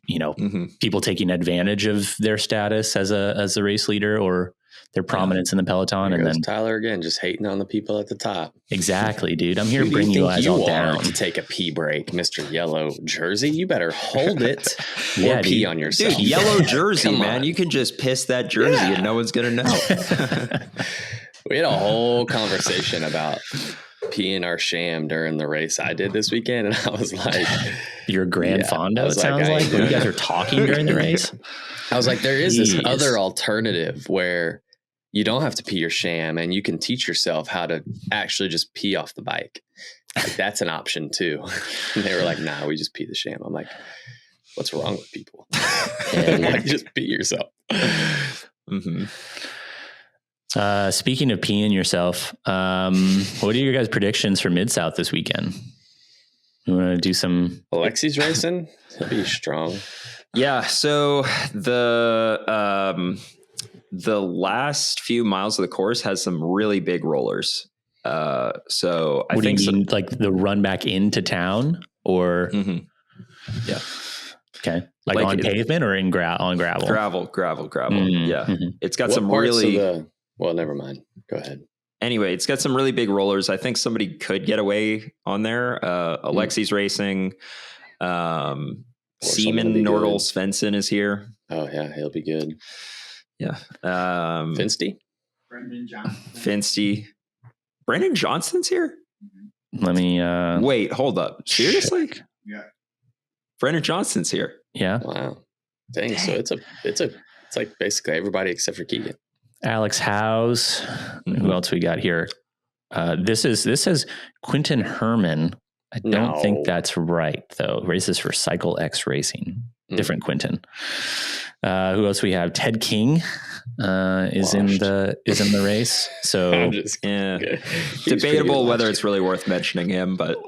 people taking advantage of their status as a race leader or their prominence in the peloton. Here and goes then Tyler again, just hating on the people at the top. Exactly, dude. I'm here to bring you guys all down. To take a pee break, Mr. Yellow Jersey. You better hold it or pee on yourself. Dude, yellow jersey, man. You can just piss that jersey and no one's going to know. We had a whole conversation about peeing our sham during the race I did this weekend, and I was like, your Grand Fondo, it sounds like when you guys are talking during the race. I was like, there is this other alternative where you don't have to pee your sham and you can teach yourself how to actually just pee off the bike. Like, that's an option too. And they were like, nah, we just pee the sham. I'm like, what's wrong with people? Like, just pee yourself. Speaking of peeing yourself, what are your guys' predictions for Midsouth this weekend? You want to do some Alexi's racing? He'll be strong. Yeah. So the last few miles of the course has some really big rollers. So I think like the run back into town or yeah. Okay. Like on pavement or on gravel? Gravel. Yeah. It's got some really well, never mind. Go ahead. Anyway, it's got some really big rollers. I think somebody could get away on there. Alexi's racing. Seaman Nordal Svensson is here. Oh yeah, he'll be good. Yeah. Finsty? Finsty. Brendan Johnston's here? Let me wait, hold up. Seriously? Yeah. Brendan Johnston's here. Yeah. Wow. Dang. So it's like basically everybody except for Keegan. Alex Howes. Who else we got here? This says Quinton Herman. I don't think that's right though. Races for Cycle X Racing. Different Quinton. Who else we have? Ted King is in the race. So debatable whether it's really worth mentioning him, but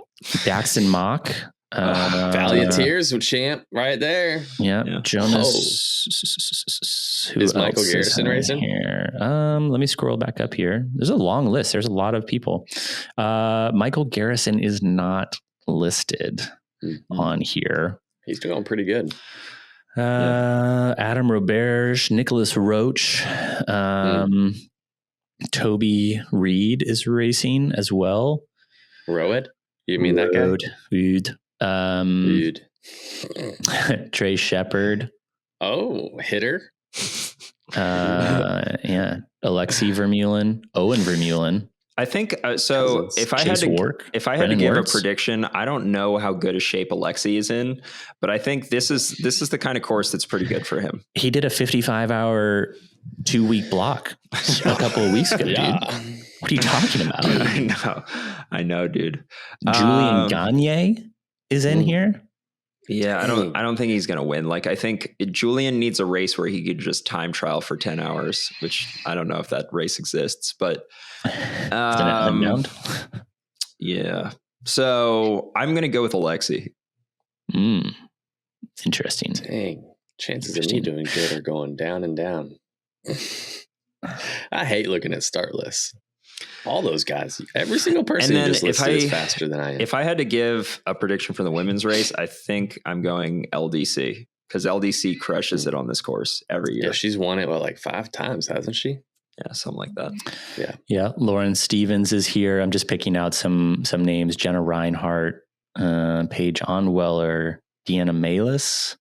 Daxton Mock Valiant Tears with Champ right there. Yeah. Jonas. Who is Michael else Garrison racing here? Let me scroll back up here. There's a long list. There's a lot of people. Michael Garrison is not listed on here. He's doing pretty good. Adam Roberge, Nicholas Roach, Toby Reed is racing as well. Roed? You mean that guy? Roed. Trey Shepard. Oh, hitter. Alexi Vermeulen, Owen Vermeulen. I think so. If I had to give a prediction, I don't know how good a shape Alexi is in, but I think this is the kind of course that's pretty good for him. He did a 55-hour 2-week block a couple of weeks ago, dude. What are you talking about? I know, dude. Julian Gagne is in here. Yeah, I don't think he's going to win. Like, I think Julian needs a race where he could just time trial for 10 hours, which I don't know if that race exists, but yeah. So I'm going to go with Alexi. Interesting. Dang. Chances of me doing good are going down and down. I hate looking at start lists. All those guys, every single person who just listed is faster than I am. If I had to give a prediction for the women's race, I think I'm going LDC because LDC crushes it on this course every year. Yeah, she's won it like 5 times, hasn't she? Yeah, something like that. Yeah. Lauren Stevens is here. I'm just picking out some names: Jenna Reinhardt, Paige Onweller, Deanna Malis.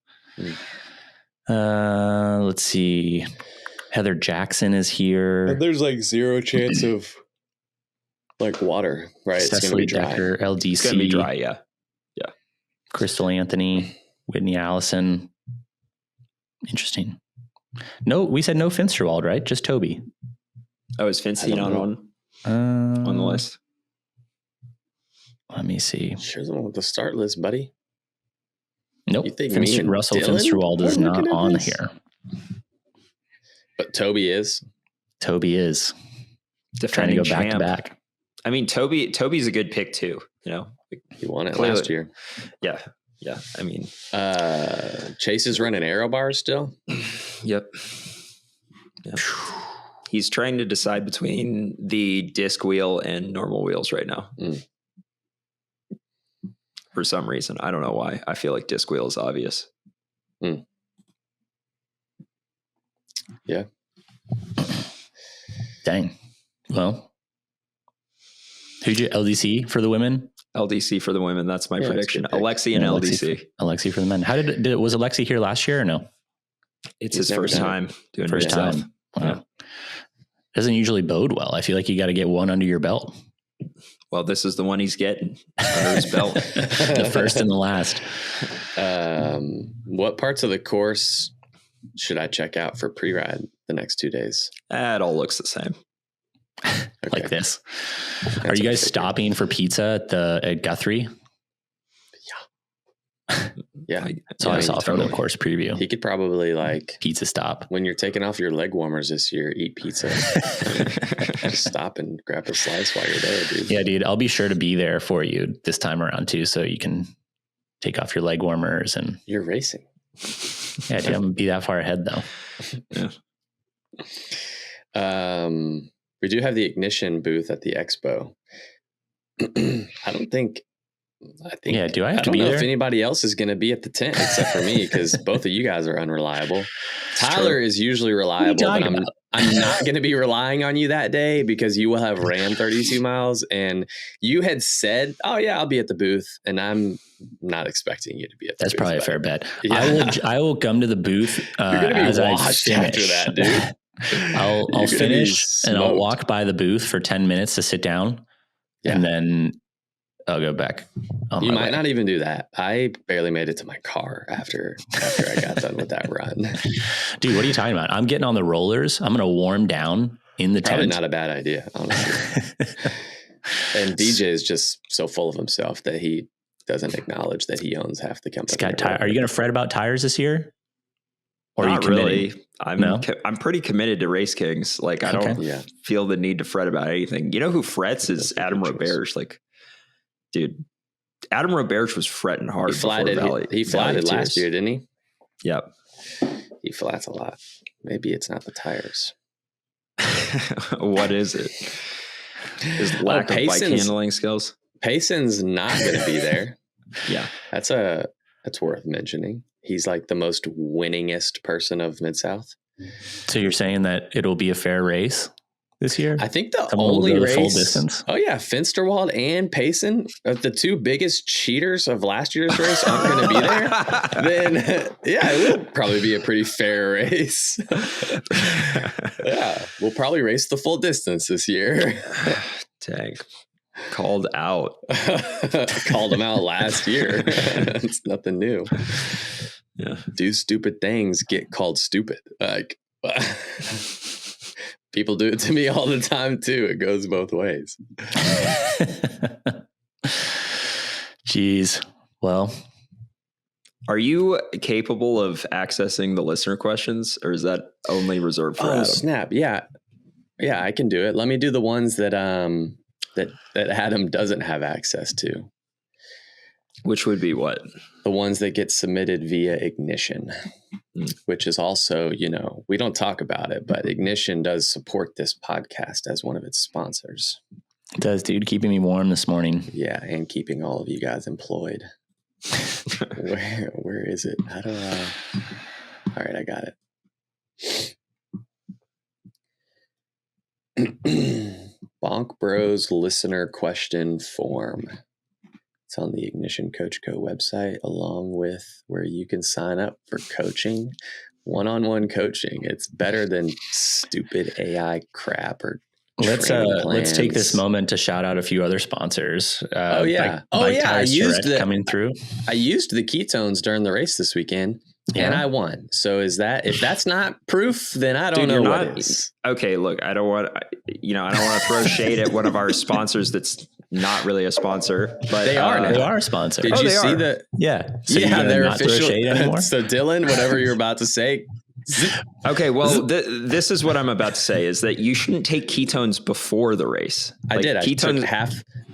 Let's see. Heather Jackson is here. And there's like 0 chance of like water, right? Cecily it's going to be dry. Decker, LDC. It's going to be dry, yeah. Crystal Anthony, Whitney Allison. Interesting. No, we said no Finsterwald, right? Just Toby. Oh, is Finstein on the list? Let me see. Sure the one with the start list, buddy. Nope. You think Russell Dylan Finsterwald is not on here. But Toby is. Trying to go back to back. I mean, Toby's a good pick too. You know, he won it last year. Yeah. I mean, Chase is running aero bars still. Yep. He's trying to decide between the disc wheel and normal wheels right now. For some reason, I don't know why. I feel like disc wheel is obvious. Yeah. Dang. Well, who'd you LDC for the women? LDC for the women. That's my prediction. Alexi and LDC. Alexi for the men. How was Alexi here last year or no? It's his first time doing it. First time. Wow. Yeah. Doesn't usually bode well. I feel like you got to get one under your belt. Well, this is the one he's getting under his belt. The first and the last. What parts of the course should I check out for pre-ride the next 2 days? It all looks the same. Okay. Like this. Are you guys stopping for pizza at Guthrie? Yeah. So I saw from the course preview. He could probably like pizza stop. When you're taking off your leg warmers this year, eat pizza. Just stop and grab a slice while you're there, dude. Yeah, dude. I'll be sure to be there for you this time around too, so you can take off your leg warmers and you're racing. Yeah, dude, I'm gonna be that far ahead though. Yeah. We do have the ignition booth at the expo. I think. Yeah. Do I have to be there? I don't know if anybody else is going to be at the tent except for me because both of you guys are unreliable. Tyler is usually reliable, but I'm not going to be relying on you that day because you will have ran 32 miles and you had said, "Oh yeah, I'll be at the booth," and I'm not expecting you to be at the booth. That's probably a fair bet. Yeah. I will come to the booth You're going to be as I washed finish. after that, dude. I'll finish and I'll walk by the booth for 10 minutes to sit down, and then I'll go back. You might not even do that. I barely made it to my car after I got done with that run. Dude, what are you talking about? I'm getting on the rollers. I'm going to warm down in the Probably tent. not a bad idea, honestly. And DJ is just so full of himself that he doesn't acknowledge that he owns half the company. Are you going to fret about tires this year? Or Not are you really. I'm pretty committed to Race Kings. Like I don't feel the need to fret about anything. You know who frets is Adam Roberge. Like, dude, Adam Roberge was fretting hard. He flatted last year, didn't he? Yep. He flats a lot. Maybe it's not the tires. What is it? His lack of bike handling skills. Payson's not going to be there. Yeah. That's worth mentioning. He's like the most winningest person of Midsouth. So you're saying that it'll be a fair race this year? I think the Someone only will go race. the full distance? Oh yeah, Finsterwald and Payson, the two biggest cheaters of last year's race, aren't going to be there. Then yeah, it will probably be a pretty fair race. Yeah, we'll probably race the full distance this year. Dang. Called out. Called him out last year. It's nothing new. Yeah. Do stupid things, get called stupid. Like people do it to me all the time too. It goes both ways. Jeez. Well, are you capable of accessing the listener questions, or is that only reserved for Adam? Snap. Yeah, I can do it. Let me do the ones that that Adam doesn't have access to. Which would be what? The ones that get submitted via Ignition, which is also, we don't talk about it, but Ignition does support this podcast as one of its sponsors. It does, dude. Keeping me warm this morning. Yeah, and keeping all of you guys employed. Where is it? How do I? All right, I got it. Bonk Bros listener question form. It's on the Ignition Coach Co website, along with where you can sign up for coaching, one-on-one coaching. It's better than stupid AI crap or. Let's take this moment to shout out a few other sponsors. I used coming through. I used the Ketones during the race this weekend. Yeah. And I won. So if that's not proof, then I don't know what is. Okay, look, I don't want to throw shade at one of our sponsors that's not really a sponsor, but they are now. They are a sponsor. Did you see that? Yeah. So they're official. So Dylan, whatever you're about to say. Okay, well, this is what I'm about to say is that you shouldn't take ketones before the race. I did. Ketones, I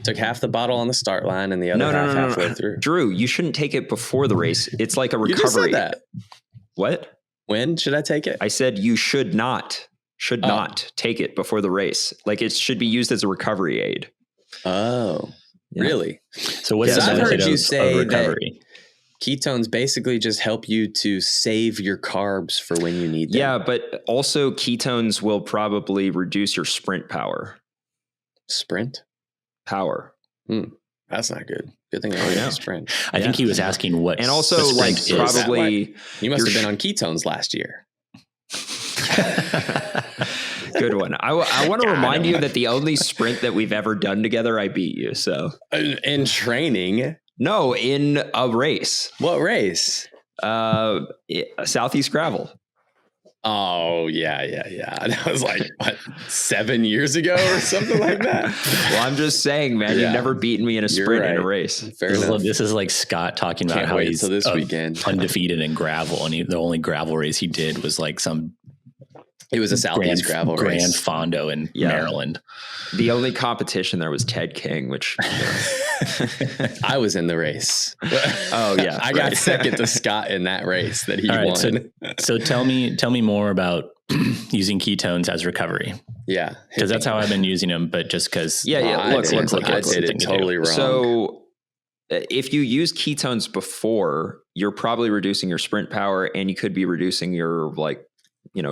took half the bottle on the start line and the other halfway through. Drew, you shouldn't take it before the race. It's like a recovery. You just said that. What? When should I take it? I said you should not take it before the race. Like it should be used as a recovery aid. Oh, yeah. Really? So what is the benefit of recovery? Ketones basically just help you to save your carbs for when you need them. Yeah, but also ketones will probably reduce your sprint power. Sprint? Power. That's not good. Good thing I don't sprint. I think he was asking what. And also probably. You must have been on ketones last year. Good one. I want to remind you that the only sprint that we've ever done together, I beat you. So in training. No, in a race. What race? Southeast Gravel. Oh, yeah. That was like, 7 years ago or something like that? Well, I'm just saying, man, you've never beaten me in a sprint in a race. This is like Scott talking about how he's this weekend undefeated in gravel. And the only gravel race he did was like it was a Southeast gravel race. Grand Fondo in Maryland. The only competition there was Ted King, which I was in the race. Oh yeah, I got second to Scott in that race that he won. So tell me more about using ketones as recovery. Yeah, because that's how I've been using them. But just because look, I did it totally wrong. So if you use ketones before, you're probably reducing your sprint power, and you could be reducing your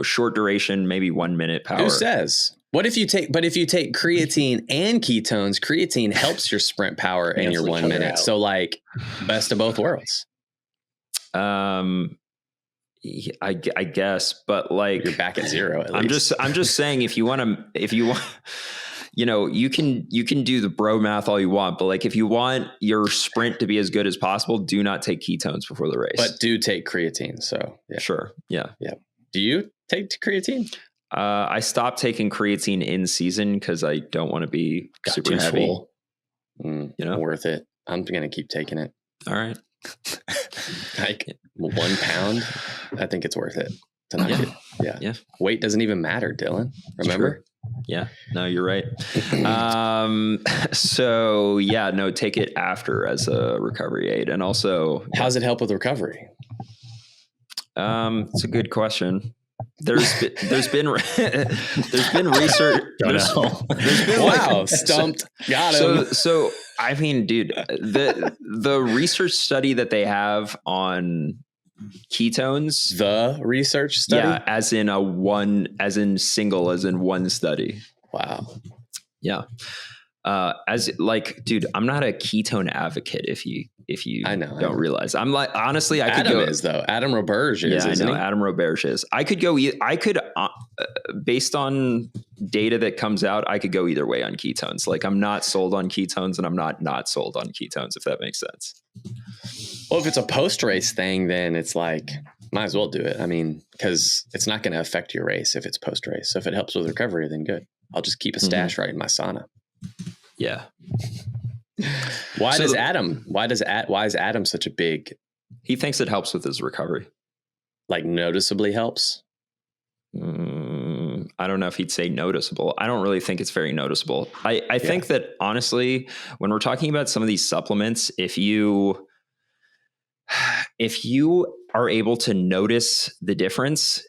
short duration, maybe 1 minute power. Who says? But if you take creatine and ketones, creatine helps your sprint power and your 1 minute. So like best of both worlds. I guess, but like you're back at zero. At least. I'm just saying if you want, you can do the bro math all you want, but like if you want your sprint to be as good as possible, do not take ketones before the race. But do take creatine. So yeah. Sure. Yeah. Do you take creatine? I stopped taking creatine in season because I don't want to be super heavy. Worth it. I'm going to keep taking it. All right. Like 1 pound. I think it's worth it To not get, Yeah. Weight doesn't even matter, Dylan. Remember? Yeah, no, you're right. So yeah, no, take it after as a recovery aid. And also, how does it help with recovery? It's a good question. There's been research. There's been wow, stumped. Got him. So I mean, dude, the research study that they have on ketones, the research study, yeah, as in one study. Wow. Yeah. As like, dude, I'm not a ketone advocate. If you I don't realize, I'm like, honestly, I could go. Is though. Adam Roberge is. Yeah, I know. Adam Roberge is. I could go. I could, based on data that comes out, I could go either way on ketones. Like, I'm not sold on ketones, and I'm not sold on ketones. If that makes sense. Well, if it's a post race thing, then it's like, might as well do it. I mean, because it's not going to affect your race if it's post race. So if it helps with recovery, then good. I'll just keep a stash right in my sauna. Yeah. Why is Adam such a big? He thinks it helps with his recovery. Like noticeably helps? I don't know if he'd say noticeable. I don't really think it's very noticeable. I think that honestly, when we're talking about some of these supplements, if you are able to notice the difference,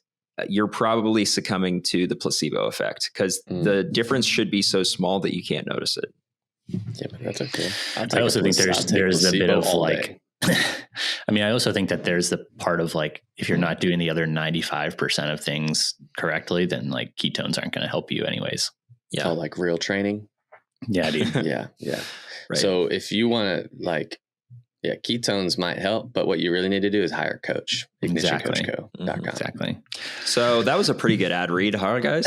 you're probably succumbing to the placebo effect, because the difference should be so small that you can't notice it. Yeah, but that's okay. I also think there's a bit of like, I mean, I also think that there's the part of like, if you're not doing the other 95% of things correctly, then like ketones aren't going to help you anyways. Yeah. Oh, like real training. Yeah, dude. Yeah. Right. So if you want to like, ketones might help, but what you really need to do is hire a coach. IgnitionCoachCo.com. Exactly. So that was a pretty good ad read, huh, guys?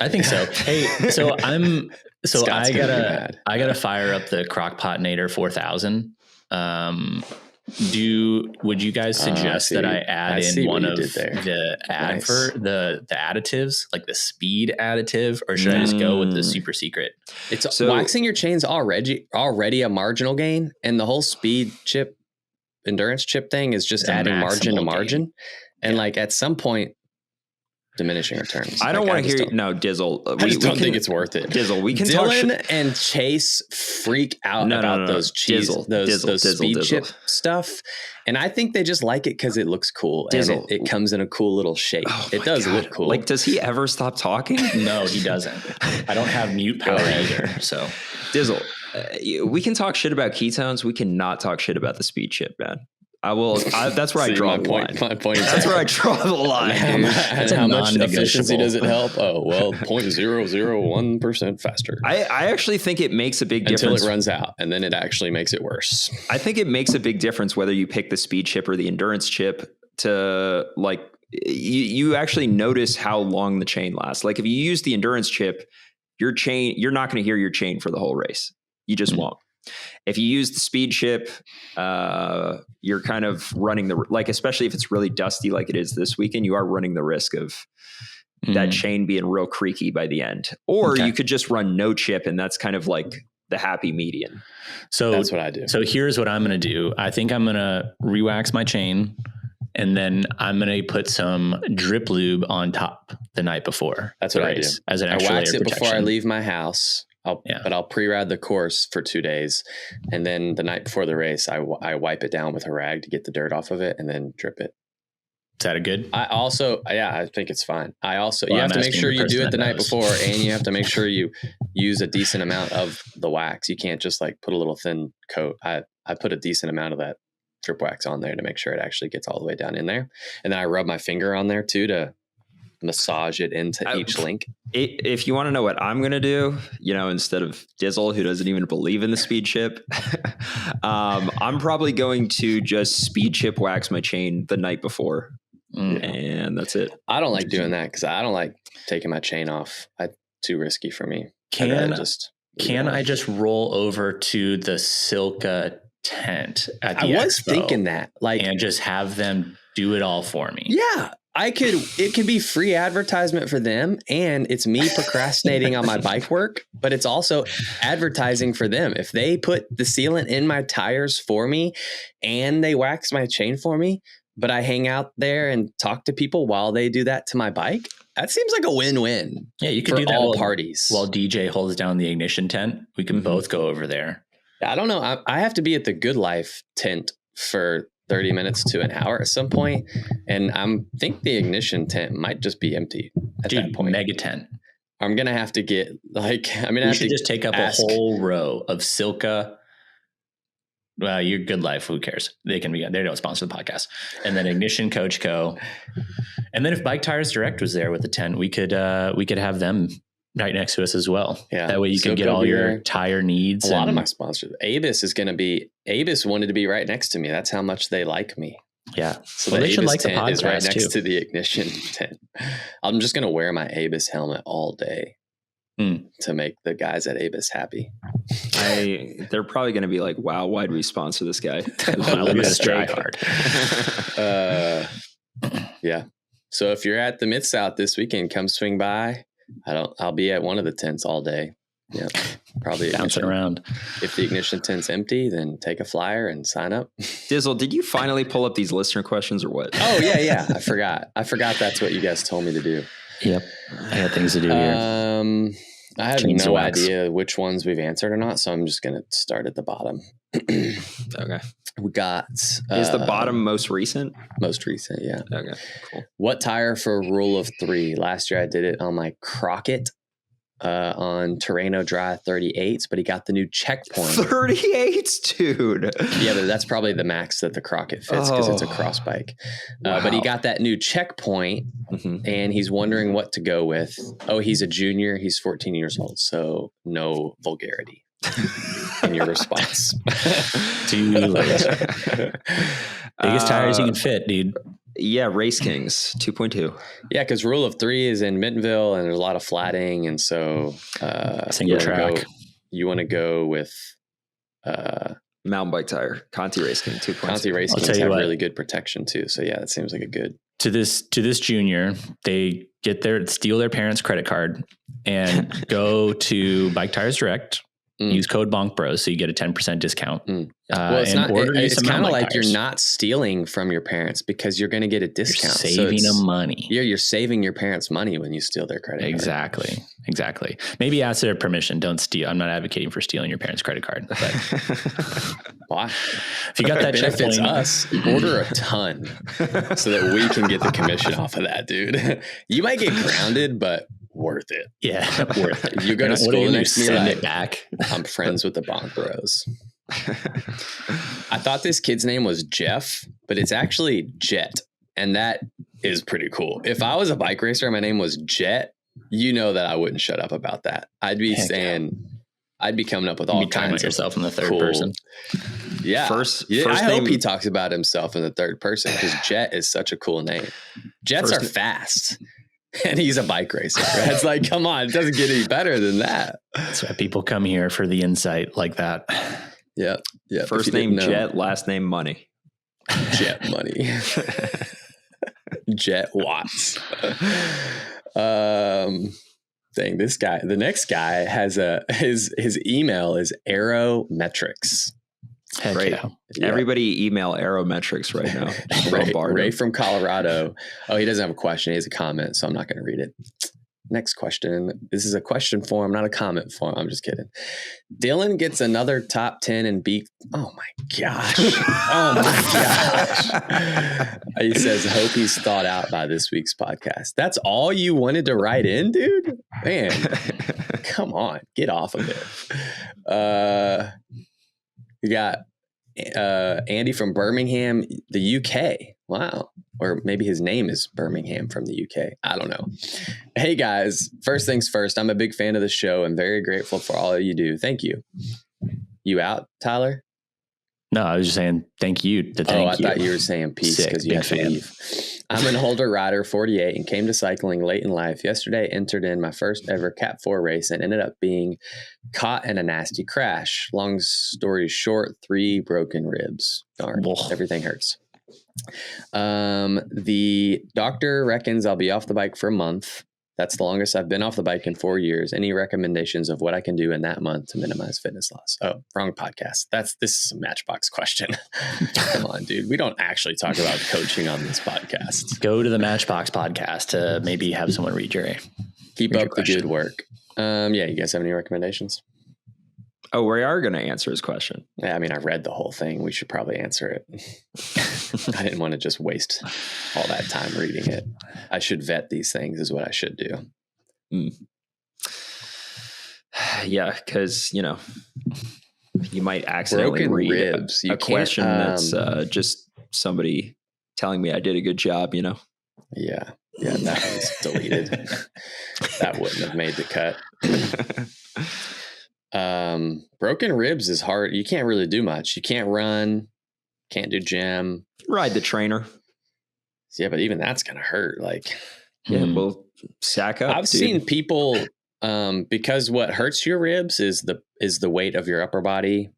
I think so. Hey, so I gotta fire up the Crockpotanator 4000. Would you guys suggest that I add in one of the for the additives, like the speed additive, or should I just go with the super secret? It's waxing your chains already a marginal gain, and the whole speed chip, endurance chip thing is just adding margin to margin, gain. And like at some point, diminishing returns. I don't want to hear you. No, Dizzle. I just don't think it's worth it. Dizzle, we can Dylan and Chase freak out about those cheese, those speed chip stuff. And I think they just like it because it looks cool. Dizzle. And it comes in a cool little shape. It does look cool. Like, does he ever stop talking? No, he doesn't. I don't have mute power either. So Dizzle, we can talk shit about ketones. We cannot talk shit about the speed chip, man. That's where I draw the line. That's where I draw the line. How much efficiency does it help? Oh, well, 0.001% faster. I actually think it makes a big difference. Until it runs out, and then it actually makes it worse. I think it makes a big difference whether you pick the speed chip or the endurance chip to like, you actually notice how long the chain lasts. Like if you use the endurance chip, you're not going to hear your chain for the whole race. You just won't. If you use the speed chip, you're kind of running especially if it's really dusty like it is this weekend, you are running the risk of that chain being real creaky by the end. Or you could just run no chip, and that's kind of like the happy median. So that's what I do. So here's what I'm going to do. I think I'm going to re-wax my chain, and then I'm going to put some drip lube on top the night before. That's what I do. As an extra layer of protection. I wax it before I leave my house. But I'll pre-rad the course for 2 days. And then the night before the race, I wipe it down with a rag to get the dirt off of it and then drip it. Is that a good? I think it's fine. You have to make sure you do it the night before, and you have to make sure you use a decent amount of the wax. You can't just like put a little thin coat. I put a decent amount of that drip wax on there to make sure it actually gets all the way down in there. And then I rub my finger on there too to massage it into each link. If you want to know what I'm going to do, instead of Dizzle, who doesn't even believe in the speed chip, I'm probably going to just speed chip wax my chain the night before. And that's it. I don't like doing that because I don't like taking my chain off. Too risky for me. Can I just roll over to the SILCA tent at the expo? I was thinking that, and just have them do it all for me. Yeah. It could be free advertisement for them, and it's me procrastinating on my bike work, but it's also advertising for them. If they put the sealant in my tires for me and they wax my chain for me, but I hang out there and talk to people while they do that to my bike. That seems like a win-win. Yeah, you could for do that all parties. While DJ holds down the ignition tent, we can both go over there. I don't know. I have to be at the Good Life tent for 30 minutes to an hour at some point, and think the ignition tent might just be empty at that point. Mega tent. I'm gonna have to get we should just take up a whole row of SILCA. Well, your Good Life, who cares? They don't sponsor the podcast. And then Ignition Coach Co. And then if Bike Tires Direct was there with the tent, we could have them right next to us as well. Yeah. That way you can get all your tire needs. A lot of my sponsors. Abus wanted to be right next to me. That's how much they like me. Yeah. So the Abus tent is right next to the Ignition tent. I'm just going to wear my Abus helmet all day to make the guys at Abus happy. They're probably going to be like, wow, why'd we sponsor this guy? Look at us try hard. Yeah. So if you're at the Midsouth this weekend, come swing by. I'll be at one of the tents all day. Yeah. Probably bouncing around. If the Ignition tent's empty, then take a flyer and sign up. Dizzle, did you finally pull up these listener questions or what? Oh yeah. I forgot that's what you guys told me to do. Yep. I had things to do here. I have no idea which ones we've answered or not, so I'm just going to start at the bottom. Okay. We got... Is the bottom most recent? Most recent, yeah. Okay, cool. What tire for rule of 3? Last year I did it on my Crockett on Terreno Dry 38s, but he got the new checkpoint. 38s, dude. Yeah, but that's probably the max that the Crockett fits because it's a cross bike. Wow. But he got that new checkpoint, and he's wondering what to go with. Oh, he's a junior. He's 14 years old, so no vulgarity in your response. Biggest tires you can fit, dude. Yeah, Race Kings 2.2. Yeah, because rule of 3 is in Mintonville, and there's a lot of flatting, and so single track. You want to go with mountain bike tire, Conti Race King 2.2. Conti Race Kings have really good protection too. So yeah, that seems like a good. To this junior, they steal their parents' credit card and go to Bike Tires Direct. Use code BonkBros so you get a 10% discount. Well, it's kind of like you're not stealing from your parents because you're going to get a discount. You're saving them money. You're saving your parents money when you steal their credit card. Exactly. Maybe ask their permission. Don't steal. I'm not advocating for stealing your parents' credit card. But why? If you got that benefits us, order a ton so that we can get the commission off of that, dude. You might get grounded, but worth it. Yeah, worth it. You go to school the next year, send it back. I'm friends with the Bonk Bros. I thought this kid's name was Jeff, but it's actually Jet, and that is pretty cool. If I was a bike racer and my name was Jet, you know that I wouldn't shut up about that. I'd be coming up with all kinds of yourself in the third person. Yeah. I hope he talks about himself in the third person because Jet is such a cool name. Jets are fast. And he's a bike racer. Right? It's like, come on, it doesn't get any better than that. That's why people come here for the insight like that. Yeah. First name Jet, last name Money. Jet Money. Jet Watts. Dang, this guy. The next guy has his email is Aerometrics. Great. Yeah. Everybody email Aerometrics right now. Ray from Colorado. Oh, he doesn't have a question. He has a comment, so I'm not going to read it. Next question. This is a question form, not a comment form. I'm just kidding. Dylan gets another top 10 and beat. Oh my gosh. He says, hope he's thought out by this week's podcast. That's all you wanted to write in, dude? Man, come on. Get off of it. We got Andy from Birmingham, the UK. Wow. Or maybe his name is Birmingham from the UK. I don't know. Hey, guys. First things first, I'm a big fan of the show and very grateful for all you do. Thank you. You out, Tyler? No, I was just saying thank you. I thought you were saying peace because you had to leave. I'm an older rider, 48, and came to cycling late in life. Yesterday, entered in my first ever Cat 4 race and ended up being caught in a nasty crash. Long story short, 3 broken ribs. Darn, everything hurts. The doctor reckons I'll be off the bike for a month. That's the longest I've been off the bike in 4 years. Any recommendations of what I can do in that month to minimize fitness loss? Oh, wrong podcast. This is a Matchbox question. Come on, dude. We don't actually talk about coaching on this podcast. Go to the Matchbox podcast to maybe have someone read your Keep up the good work. Yeah, you guys have any recommendations? Oh, we are going to answer his question. Yeah, I mean, I read the whole thing. We should probably answer it. I didn't want to just waste all that time reading it. I should vet these things is what I should do. Yeah, because, you might accidentally Broken read ribs. a question that's just somebody telling me I did a good job, Yeah, that was deleted. That wouldn't have made the cut. Broken ribs is hard. You can't really do much. You can't run, can't do gym. Ride the trainer. Yeah, but even that's gonna hurt. Well, sack up. I've seen people because what hurts your ribs is the weight of your upper body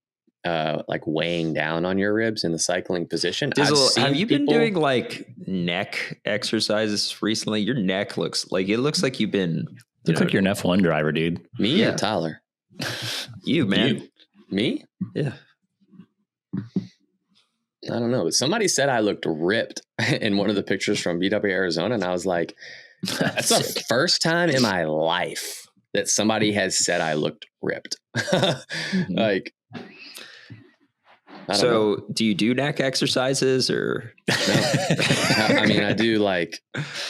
weighing down on your ribs in the cycling position. Have you been doing neck exercises recently? Your neck looks like you've been like you're an F1 driver, dude. Me or Tyler? You, man. Me? Yeah. I don't know. Somebody said I looked ripped in one of the pictures from BW Arizona. And I was like, that's the first time in my life that somebody has said I looked ripped. So do you do neck exercises or? No. I mean, I do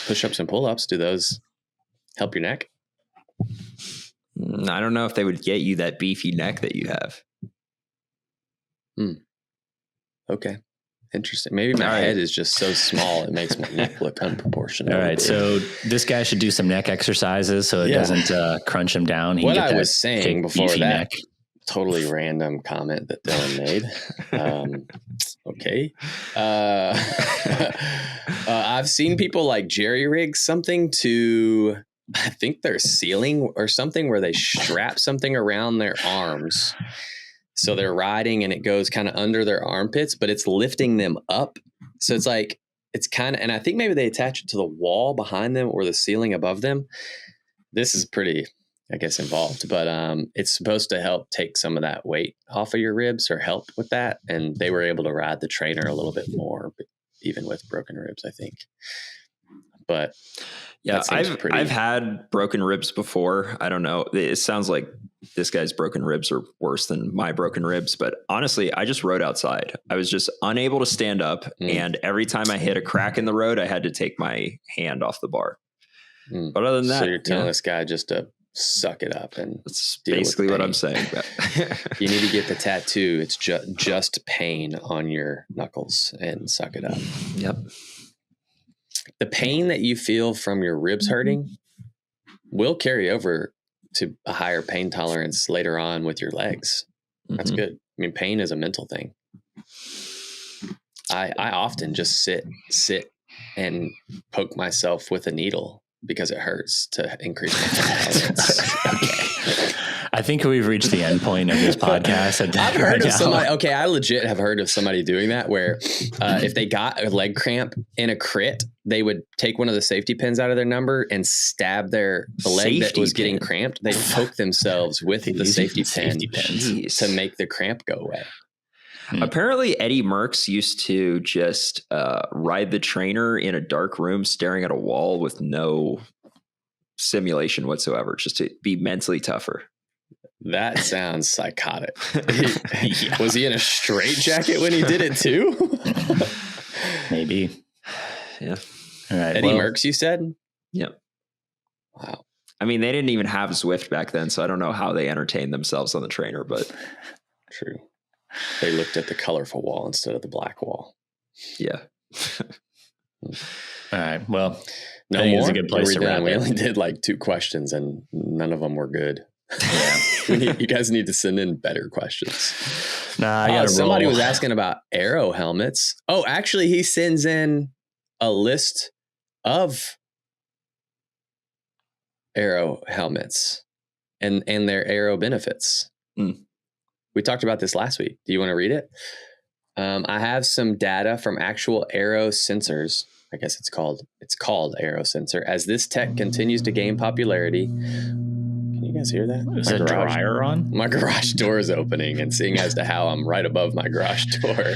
push-ups and pull-ups. Do those help your neck? I don't know if they would get you that beefy neck that you have. Okay. Interesting. Maybe my head is just so small it makes my neck look unproportionate. All right. So this guy should do some neck exercises so it doesn't crunch him down. What I was saying before that neck. Totally random comment that Dylan made. Okay. I've seen people jerry rig something to, I think they're ceiling or something where they strap something around their arms. So they're riding and it goes kind of under their armpits, but it's lifting them up. So it's kind of, and I think maybe they attach it to the wall behind them or the ceiling above them. This is pretty, I guess, involved, but it's supposed to help take some of that weight off of your ribs or help with that. And they were able to ride the trainer a little bit more, even with broken ribs, I think. But yeah, I've had broken ribs before. I don't know. It sounds like this guy's broken ribs are worse than my broken ribs. But honestly, I just rode outside. I was just unable to stand up. And every time I hit a crack in the road, I had to take my hand off the bar. But other than that, so you're telling this guy just to suck it up, and that's basically what I'm saying. You need to get the tattoo. It's just pain on your knuckles and suck it up. Yep. The pain that you feel from your ribs hurting will carry over to a higher pain tolerance later on with your legs. That's good. I mean, pain is a mental thing. I often just sit and poke myself with a needle because it hurts to increase my pain tolerance. Okay. I think we've reached the end point of this podcast. I've heard of somebody. Okay, I legit have heard of somebody doing that where if they got a leg cramp in a crit, they would take one of the safety pins out of their number and stab the leg that was getting cramped. They'd poke themselves with the safety pin to make the cramp go away. Apparently, Eddie Merckx used to just ride the trainer in a dark room, staring at a wall with no simulation whatsoever, just to be mentally tougher. That sounds psychotic. Was he in a straitjacket when he did it too? Maybe. Yeah. All right. Eddie Merckx, you said? Yep. Wow. I mean, they didn't even have Zwift back then, so I don't know how they entertained themselves on the trainer, but true. They looked at the colorful wall instead of the black wall. Yeah. All right. Well, no more. It's a good place to wrap. We only did 2 questions and none of them were good. Yeah. You guys need to send in better questions. Nah, somebody was asking about aero helmets. Oh, actually, he sends in a list of aero helmets and their aero benefits. We talked about this last week. Do you want to read it? I have some data from actual aero sensors I guess it's called Aero Sensor. As this tech continues to gain popularity, can you guys hear that? Is the dryer on? My garage door is opening, and seeing as to how I'm right above my garage door,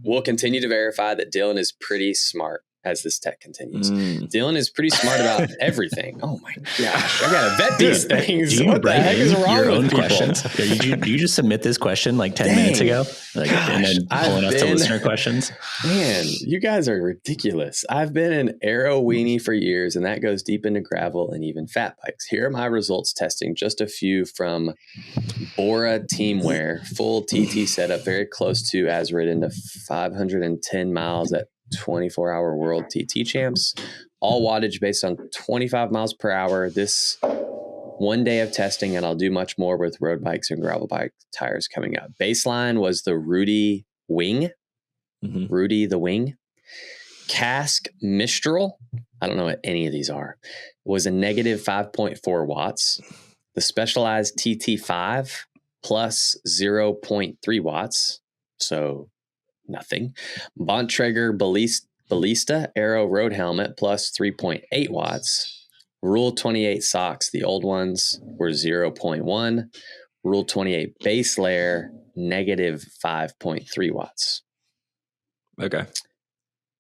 we'll continue to verify that Dylan is pretty smart as this tech continues. Dylan is pretty smart about everything. Oh my gosh, I gotta vet these things. What the heck is wrong your with own people? questions? Did you just submit this question like 10 minutes ago? Like, and then pulling us to listener questions? Man, you guys are ridiculous. I've been an aero weenie for years, and that goes deep into gravel and even fat bikes. Here are my results testing just a few from Bora Teamwear. Full TT setup, very close to as ridden to 510 miles at 24-hour world TT champs. All wattage based on 25 miles per hour. This one day of testing, and I'll do much more with road bikes and gravel bike tires coming up. Baseline was the Rudy Wing. Rudy the Wing. Cask Mistral, I don't know what any of these are, was a negative 5.4 watts. The Specialized TT5 plus 0.3 watts, so nothing. Bontrager Ballista Aero Road Helmet plus 3.8 watts. Rule 28 socks, the old ones, were 0.1. Rule 28 base layer, negative 5.3 watts. Okay.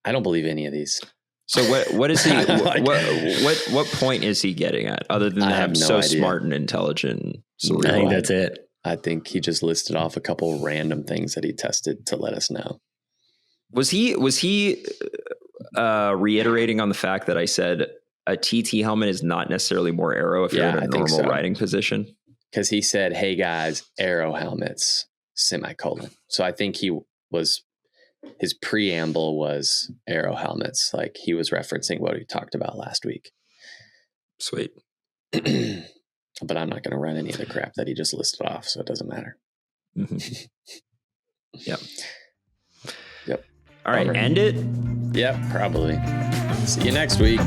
I don't believe any of these. So what is he? what point is he getting at? Other than that, so idea. Smart and intelligent. So I think that's it. I think he just listed off a couple random things that he tested to let us know. Was he reiterating on the fact that I said a TT helmet is not necessarily more aero if you're in a normal riding position? Because he said, "Hey guys, aero helmets." Semicolon. So I think his preamble was aero helmets. Like he was referencing what we talked about last week. Sweet. But I'm not going to run any of the crap that he just listed off, so it doesn't matter. Yep. Yep. All right, end it? Yep, probably. See you next week.